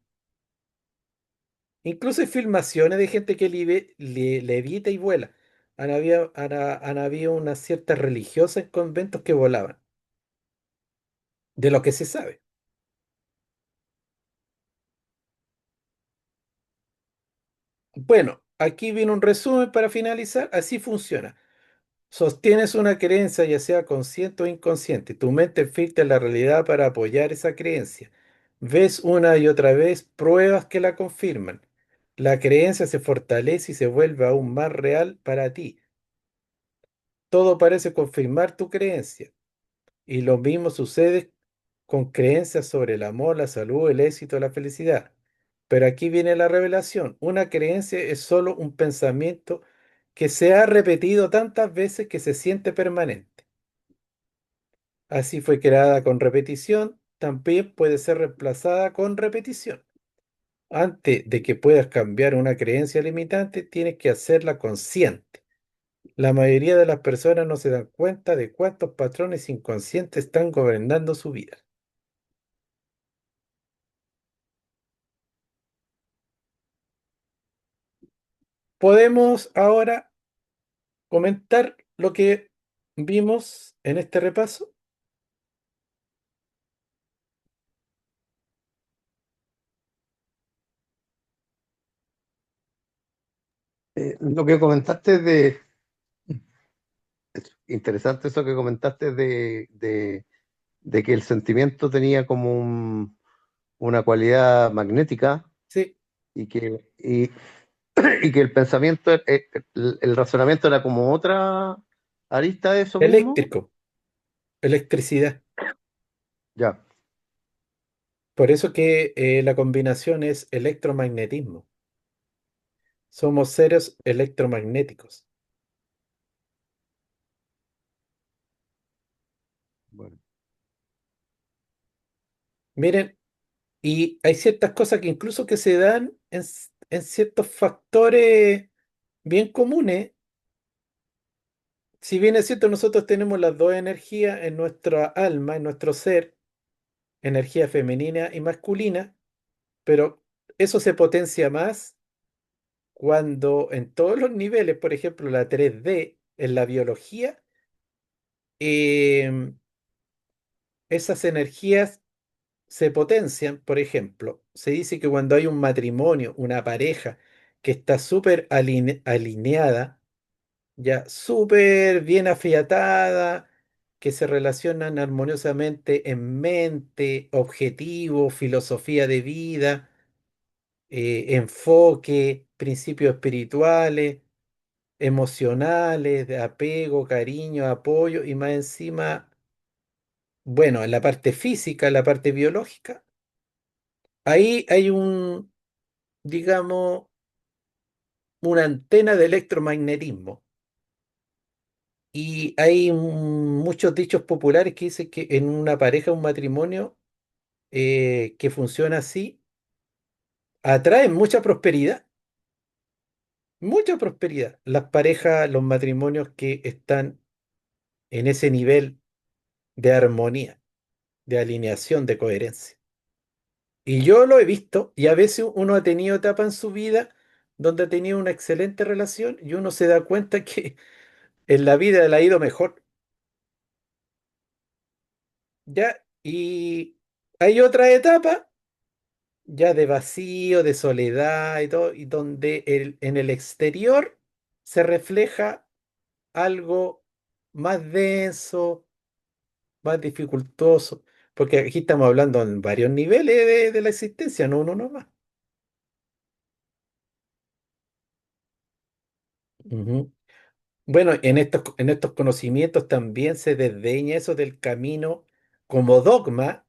Incluso hay filmaciones de gente que levita y vuela. Han habido unas ciertas religiosas en conventos que volaban, de lo que se sabe. Bueno, aquí viene un resumen para finalizar. Así funciona. Sostienes una creencia, ya sea consciente o inconsciente. Tu mente filtra la realidad para apoyar esa creencia. Ves una y otra vez pruebas que la confirman. La creencia se fortalece y se vuelve aún más real para ti. todo parece confirmar tu creencia. Y lo mismo sucede con creencias sobre el amor, la salud, el éxito, la felicidad. Pero aquí viene la revelación. Una creencia es solo un pensamiento que se ha repetido tantas veces que se siente permanente. Así fue creada con repetición, también puede ser reemplazada con repetición. Antes de que puedas cambiar una creencia limitante, tienes que hacerla consciente. La mayoría de las personas no se dan cuenta de cuántos patrones inconscientes están gobernando su vida. Podemos ahora comentar lo que vimos en este repaso. Lo que comentaste de, es interesante eso que comentaste de que el sentimiento tenía como una cualidad magnética Sí, y y que el pensamiento, el razonamiento era como otra arista de eso mismo. eléctrico, electricidad. Ya, Por eso que la combinación es electromagnetismo. Somos seres electromagnéticos. bueno, Miren, y hay ciertas cosas que incluso que se dan en ciertos factores bien comunes. Si bien es cierto, nosotros tenemos las dos energías en nuestra alma, en nuestro ser, energía femenina y masculina, pero eso se potencia más cuando en todos los niveles, por ejemplo, la 3D, en la biología, em, esas energías se potencian. Por ejemplo, se dice que cuando hay un matrimonio, una pareja que está súper alineada, ya súper bien afiatada, que se relacionan armoniosamente en mente, objetivo, filosofía de vida, enfoque, principios espirituales, emocionales, de apego, cariño, apoyo y más encima, bueno, en la parte física, en la parte biológica, ahí hay digamos, una antena de electromagnetismo. Y hay muchos dichos populares que dicen que en una pareja, un matrimonio que funciona así, atrae mucha prosperidad, mucha prosperidad. Las parejas, los matrimonios que están en ese nivel de armonía, de alineación, de coherencia. Y yo lo he visto y a veces uno ha tenido etapas en su vida donde ha tenido una excelente relación y uno se da cuenta que en la vida le ha ido mejor. ¿Ya? Y hay otra etapa ya de vacío, de soledad y todo, y donde en el exterior se refleja algo más denso, más dificultoso, porque aquí estamos hablando en varios niveles de la existencia, no uno nomás. Ujú. Bueno, en estos conocimientos también se desdeña eso del camino como dogma,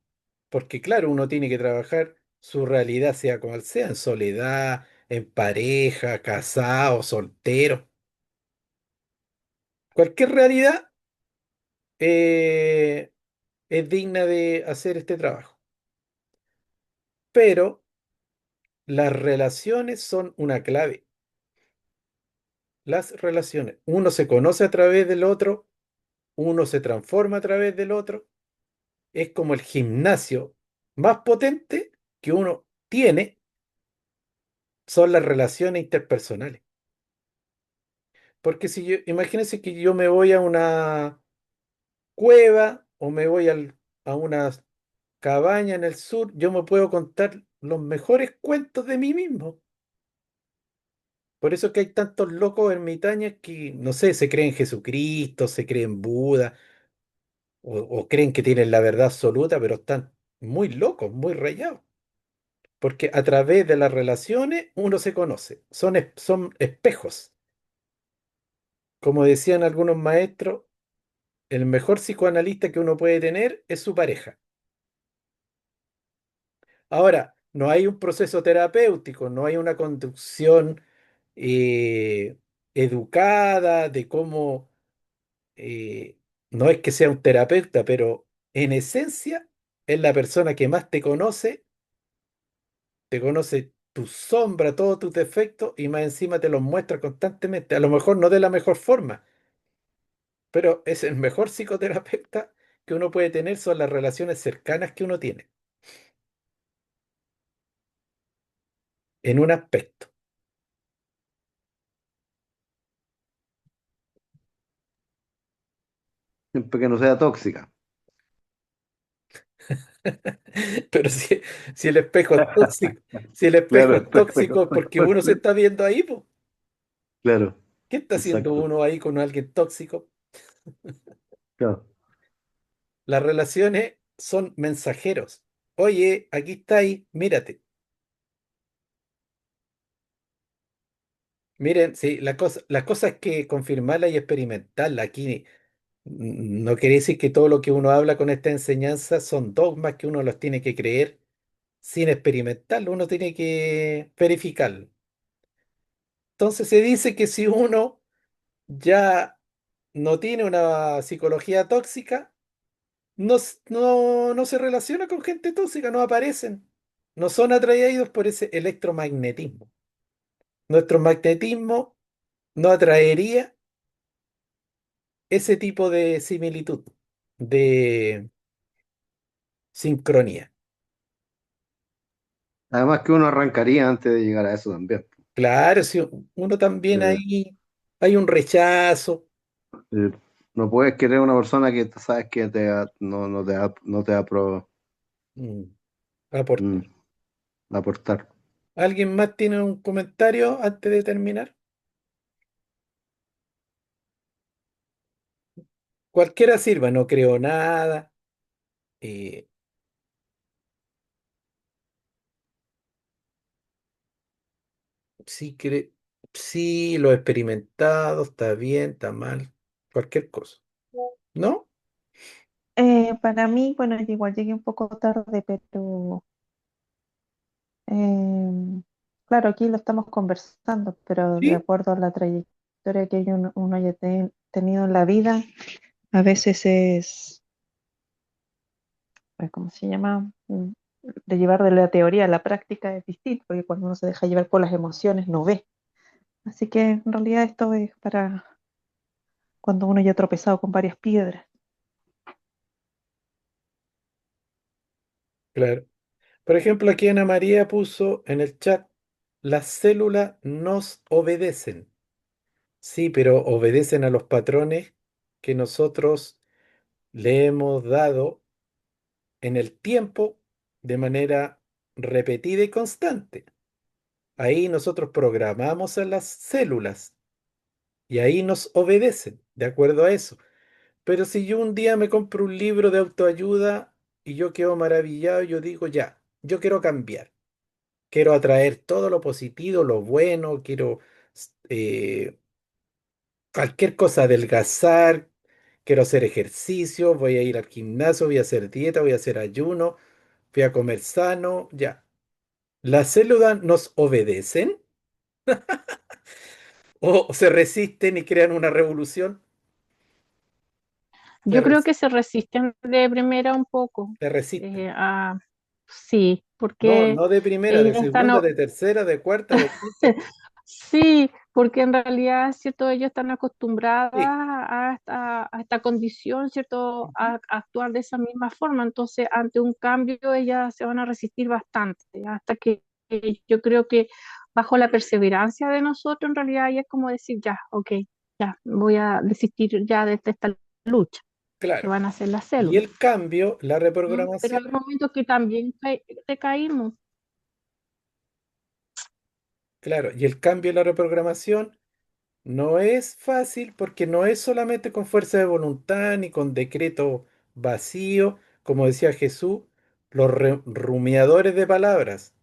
porque claro, uno tiene que trabajar su realidad sea cual sea, en soledad, en pareja, casado, soltero, cualquier realidad eh, es digna de hacer este trabajo. Pero las relaciones son una clave. Las relaciones. Uno se conoce a través del otro, uno se transforma a través del otro. Es como el gimnasio más potente que uno tiene son las relaciones interpersonales. Porque si yo, imagínense que yo me voy a una cueva o me voy a una cabaña en el sur, yo me puedo contar los mejores cuentos de mí mismo. Por eso es que hay tantos locos ermitaños que, no sé, se creen Jesucristo, se creen Buda, o creen que tienen la verdad absoluta, pero están muy locos, muy rayados. Porque a través de las relaciones uno se conoce. Son espejos. como decían algunos maestros, el mejor psicoanalista que uno puede tener es su pareja. Ahora, no hay un proceso terapéutico, no hay una conducción eh, educada de cómo, eh, no es que sea un terapeuta, pero en esencia es la persona que más te conoce tu sombra, todos tus defectos y más encima te los muestra constantemente. A lo mejor no de la mejor forma, pero es el mejor psicoterapeuta que uno puede tener, son las relaciones cercanas que uno tiene, en un aspecto. Siempre que no sea tóxica. Pero si el espejo es tóxico, si el espejo Claro, es tóxico es porque uno se está viendo ahí, po. claro, ¿Qué está haciendo exacto. uno ahí con alguien tóxico? Claro. Las relaciones son mensajeros. Oye, aquí está ahí, mírate. Miren, sí, la cosa es que confirmarla y experimentarla. Aquí no quiere decir que todo lo que uno habla con esta enseñanza son dogmas que uno los tiene que creer sin experimentarlo, uno tiene que verificarlo. Entonces se dice que si uno ya no tiene una psicología tóxica, no se relaciona con gente tóxica, no aparecen, no son atraídos por ese electromagnetismo. Nuestro magnetismo no atraería ese tipo de similitud, de sincronía. Además que uno arrancaría antes de llegar a eso también. Claro, si uno también Eh, ahí hay un rechazo, eh, no puedes querer a una persona que sabes que no te va a mm, aportar. mm, aportar. ¿Alguien más tiene un comentario antes de terminar? Cualquiera sirva, no creo nada. eh, sí, sí, lo he experimentado, está bien, está mal, cualquier cosa. ¿No? Para mí, bueno, yo igual llegué un poco tarde, pero claro, aquí lo estamos conversando, pero de Sí, acuerdo a la trayectoria que uno haya tenido en la vida, a veces es, ¿cómo se llama? De llevar de la teoría a la práctica es distinto, porque cuando uno se deja llevar por las emociones no ve. Así que en realidad esto es para cuando uno ya ha tropezado con varias piedras. claro. Por ejemplo, aquí Ana María puso en el chat, las células nos obedecen. Sí, pero obedecen a los patrones que nosotros le hemos dado en el tiempo de manera repetida y constante. Ahí nosotros programamos a las células y ahí nos obedecen, de acuerdo a eso. Pero si yo un día me compro un libro de autoayuda y yo quedo maravillado, yo digo, ya, yo quiero cambiar, quiero atraer todo lo positivo, lo bueno, quiero eh, cualquier cosa, adelgazar, quiero hacer ejercicio, voy a ir al gimnasio, voy a hacer dieta, voy a hacer ayuno, voy a comer sano, ya. ¿Las células nos obedecen o se resisten y crean una revolución? Se, Yo creo res- que se resisten de primera un poco. se resisten. eh, a- sí, No, porque no de primera, de ellas están, segunda, de tercera, de cuarta, de quinta. sí, porque en realidad, ¿cierto? Ellos están acostumbradas Sí. a esta condición, ¿cierto? Ujú. A actuar de esa misma forma. Entonces, ante un cambio, ellas se van a resistir bastante, hasta que yo creo que bajo la perseverancia de nosotros, en realidad, ya es como decir, ya, ok, ya, voy a desistir ya de esta lucha que Claro. van a hacer las Y células. el cambio, la Pero reprogramación, hay momentos que también decaímos. claro, y el cambio y la reprogramación no es fácil porque no es solamente con fuerza de voluntad ni con decreto vacío, como decía Jesús, los rumiadores de palabras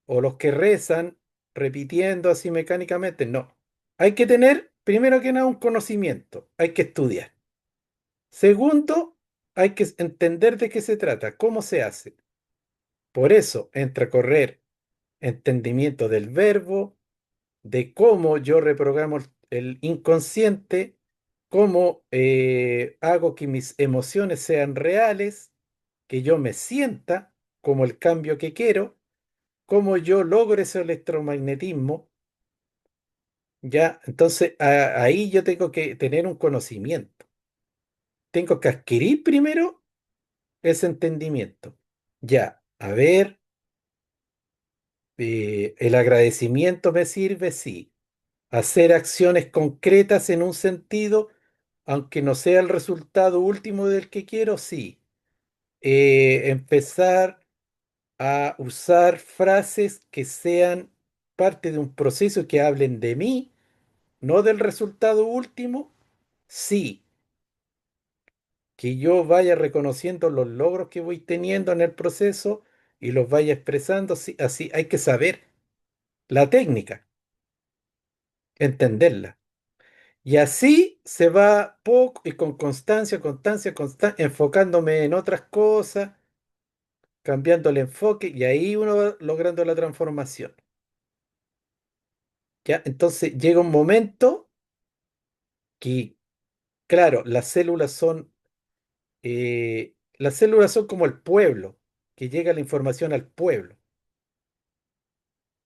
o los que rezan repitiendo así mecánicamente. No, hay que tener primero que nada, un conocimiento. Hay que estudiar. Segundo, hay que entender de qué se trata, cómo se hace. Por eso entra correr entendimiento del verbo, de cómo yo reprogramo el inconsciente, cómo hago que mis emociones sean reales, que yo me sienta como el cambio que quiero, cómo yo logro ese electromagnetismo, ya, entonces ahí yo tengo que tener un conocimiento. Tengo que adquirir primero ese entendimiento. Ya, a ver, el agradecimiento me sirve, sí. Hacer acciones concretas en un sentido, aunque no sea el resultado último del que quiero, sí. Empezar a usar frases que sean parte de un proceso que hablen de mí, no del resultado último, sí. Que yo vaya reconociendo los logros que voy teniendo en el proceso y los vaya expresando, sí, así hay que saber la técnica, entenderla. Y así se va poco y con constancia, constancia, enfocándome en otras cosas, cambiando el enfoque y ahí uno va logrando la transformación. ¿Ya? Entonces llega un momento que, claro, las células son como el pueblo, que llega la información al pueblo.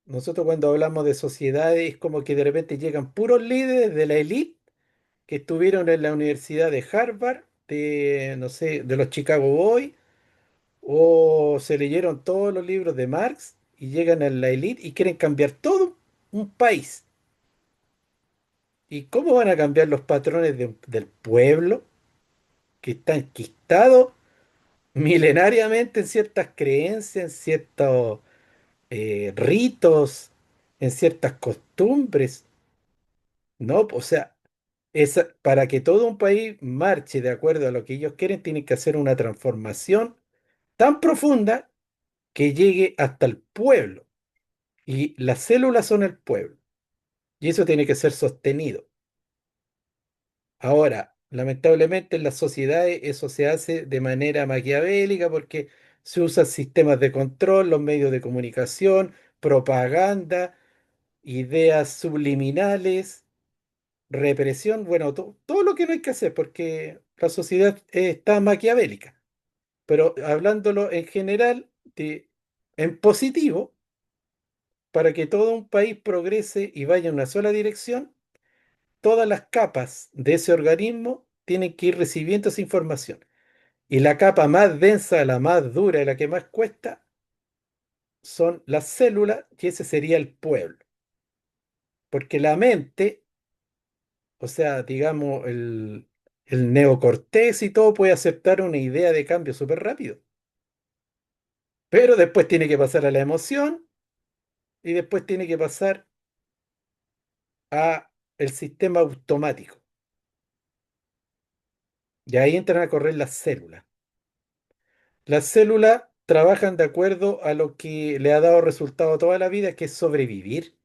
Nosotros cuando hablamos de sociedades es como que de repente llegan puros líderes de la élite que estuvieron en la Universidad de Harvard, de, no sé, de los Chicago Boys, o se leyeron todos los libros de Marx y llegan a la élite y quieren cambiar todo un país. ¿Y cómo van a cambiar los patrones del pueblo que está enquistado milenariamente en ciertas creencias, en ciertos ritos, en ciertas costumbres? No, o sea, para que todo un país marche de acuerdo a lo que ellos quieren, tienen que hacer una transformación tan profunda que llegue hasta el pueblo. Y las células son el pueblo. Y eso tiene que ser sostenido. Ahora, lamentablemente en las sociedades eso se hace de manera maquiavélica porque se usan sistemas de control, los medios de comunicación, propaganda, ideas subliminales, represión, bueno, todo lo que no hay que hacer porque la sociedad está maquiavélica. Pero hablándolo en general, en positivo, para que todo un país progrese y vaya en una sola dirección, todas las capas de ese organismo tienen que ir recibiendo esa información. Y la capa más densa, la más dura y la que más cuesta son las células, y ese sería el pueblo. Porque la mente, o sea, digamos, el neocortés y todo puede aceptar una idea de cambio súper rápido. Pero después tiene que pasar a la emoción y después tiene que pasar a el sistema automático. Y ahí entran a correr las células. Las células trabajan de acuerdo a lo que le ha dado resultado toda la vida, que es sobrevivir.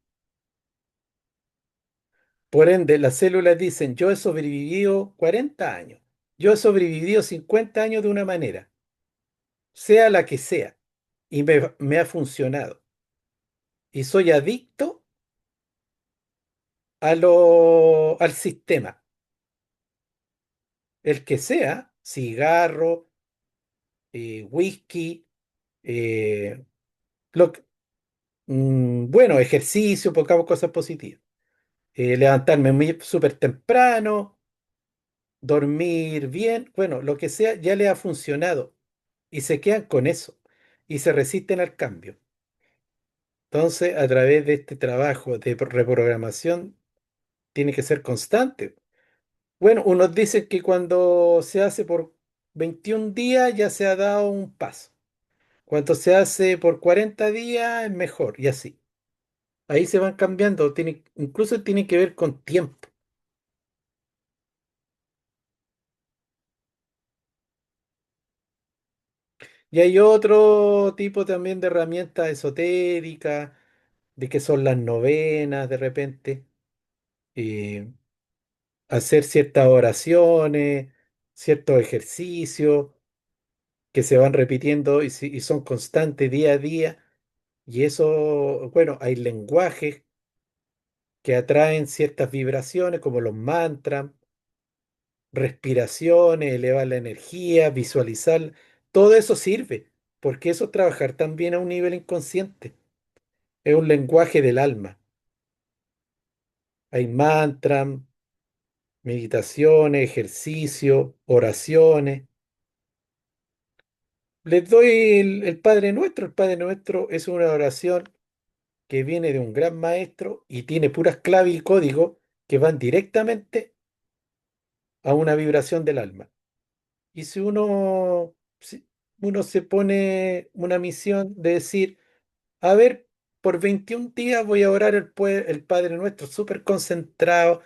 Por ende, las células dicen, yo he sobrevivido 40 años, yo he sobrevivido 50 años de una manera, sea la que sea, y me ha funcionado. Y soy adicto al sistema, el que sea, cigarro, whisky, eh, lo que- bueno, ejercicio, pocas cosas positivas. Levantarme súper temprano, dormir bien, bueno, lo que sea, ya le ha funcionado y se quedan con eso y se resisten al cambio. Entonces, a través de este trabajo de reprogramación, tiene que ser constante. Bueno, unos dicen que cuando se hace por 21 días ya se ha dado un paso. Cuando se hace por 40 días es mejor y así. Ahí se van cambiando, incluso tiene que ver con tiempo. Y hay otro tipo también de herramientas esotéricas, de que son las novenas de repente. hacer ciertas oraciones, ciertos ejercicios que se van repitiendo y son constantes día a día. Y eso, bueno, hay lenguajes que atraen ciertas vibraciones como los mantras, respiraciones, elevar la energía, visualizar. Todo eso sirve, porque eso es trabajar también a un nivel inconsciente. Es un lenguaje del alma. Hay mantras, meditaciones, ejercicios, oraciones. Les doy el Padre Nuestro. El Padre Nuestro es una oración que viene de un gran maestro y tiene puras claves y códigos que van directamente a una vibración del alma. Y si uno se pone una misión de decir, a ver, por 21 días voy a orar el Padre Nuestro súper concentrado,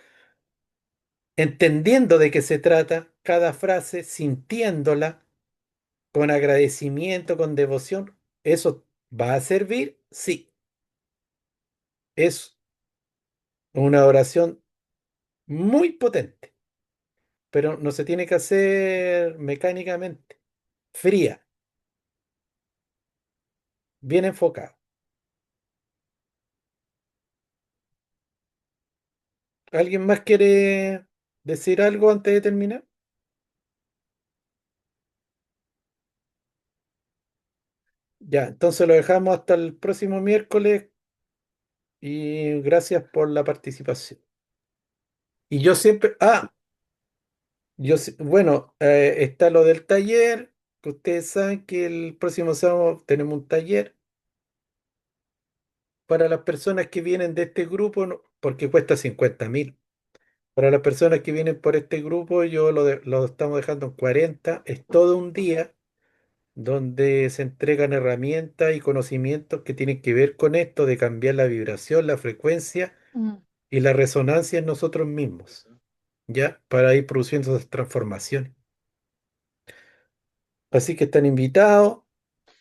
entendiendo de qué se trata cada frase, sintiéndola con agradecimiento, con devoción, ¿eso va a servir? Sí, es una oración muy potente, pero no se tiene que hacer mecánicamente, fría, bien enfocada. ¿Alguien más quiere decir algo antes de terminar? Ya, entonces lo dejamos hasta el próximo miércoles y gracias por la participación. Y yo siempre, bueno, está lo del taller, que ustedes saben que el próximo sábado tenemos un taller para las personas que vienen de este grupo, porque cuesta 50.000. Para las personas que vienen por este grupo, yo lo estamos dejando en 40. Es todo un día donde se entregan herramientas y conocimientos que tienen que ver con esto de cambiar la vibración, la frecuencia Mm. y la resonancia en nosotros mismos, ¿ya? Para ir produciendo esas transformaciones. Así que están invitados,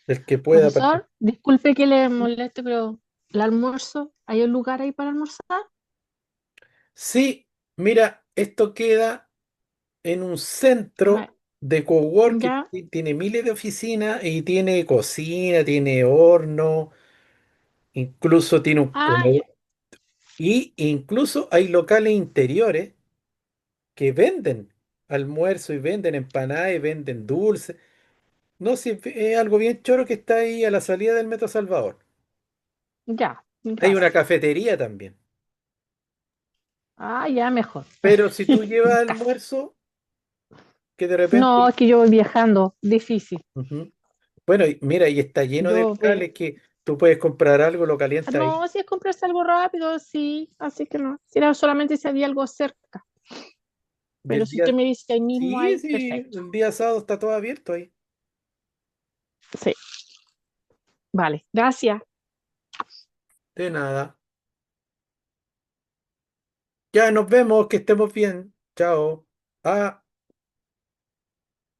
el que pueda participar. Profesor, disculpe que le moleste, pero el almuerzo, ¿hay un lugar ahí para almorzar? Sí, mira, esto queda en un Ma- centro de coworking, Ya. tiene miles de oficinas y tiene cocina, tiene horno, incluso tiene un Ah, ya. comedor. Y incluso hay locales interiores que venden almuerzo y venden empanadas y venden dulces. No, sí, es algo bien choro que está ahí a la salida del Metro Salvador. Ya, Hay una gracias. cafetería también. Ah, ya, mejor. Pero si tú llevas almuerzo, que de No, es repente... que yo voy viajando, difícil. Ujú. Bueno, y mira, y está lleno de Yo voy. locales que tú puedes comprar algo, lo calientas ahí. No, si es comprarse algo rápido, sí, así que no. Si era solamente si había algo cerca. Y Pero el si usted día... me dice ahí mismo Sí, hay, sí, perfecto. el día sábado está todo abierto ahí. Sí, vale, gracias. De nada. Ya nos vemos, que estemos bien. Chao. Ah,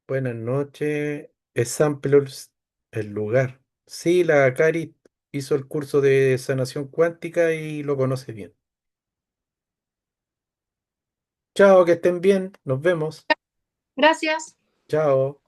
buenas noches. Es Samplers el lugar. Sí, la Cari hizo el curso de sanación cuántica y lo conoce bien. Chao, que estén bien. Nos vemos. Gracias. Chao.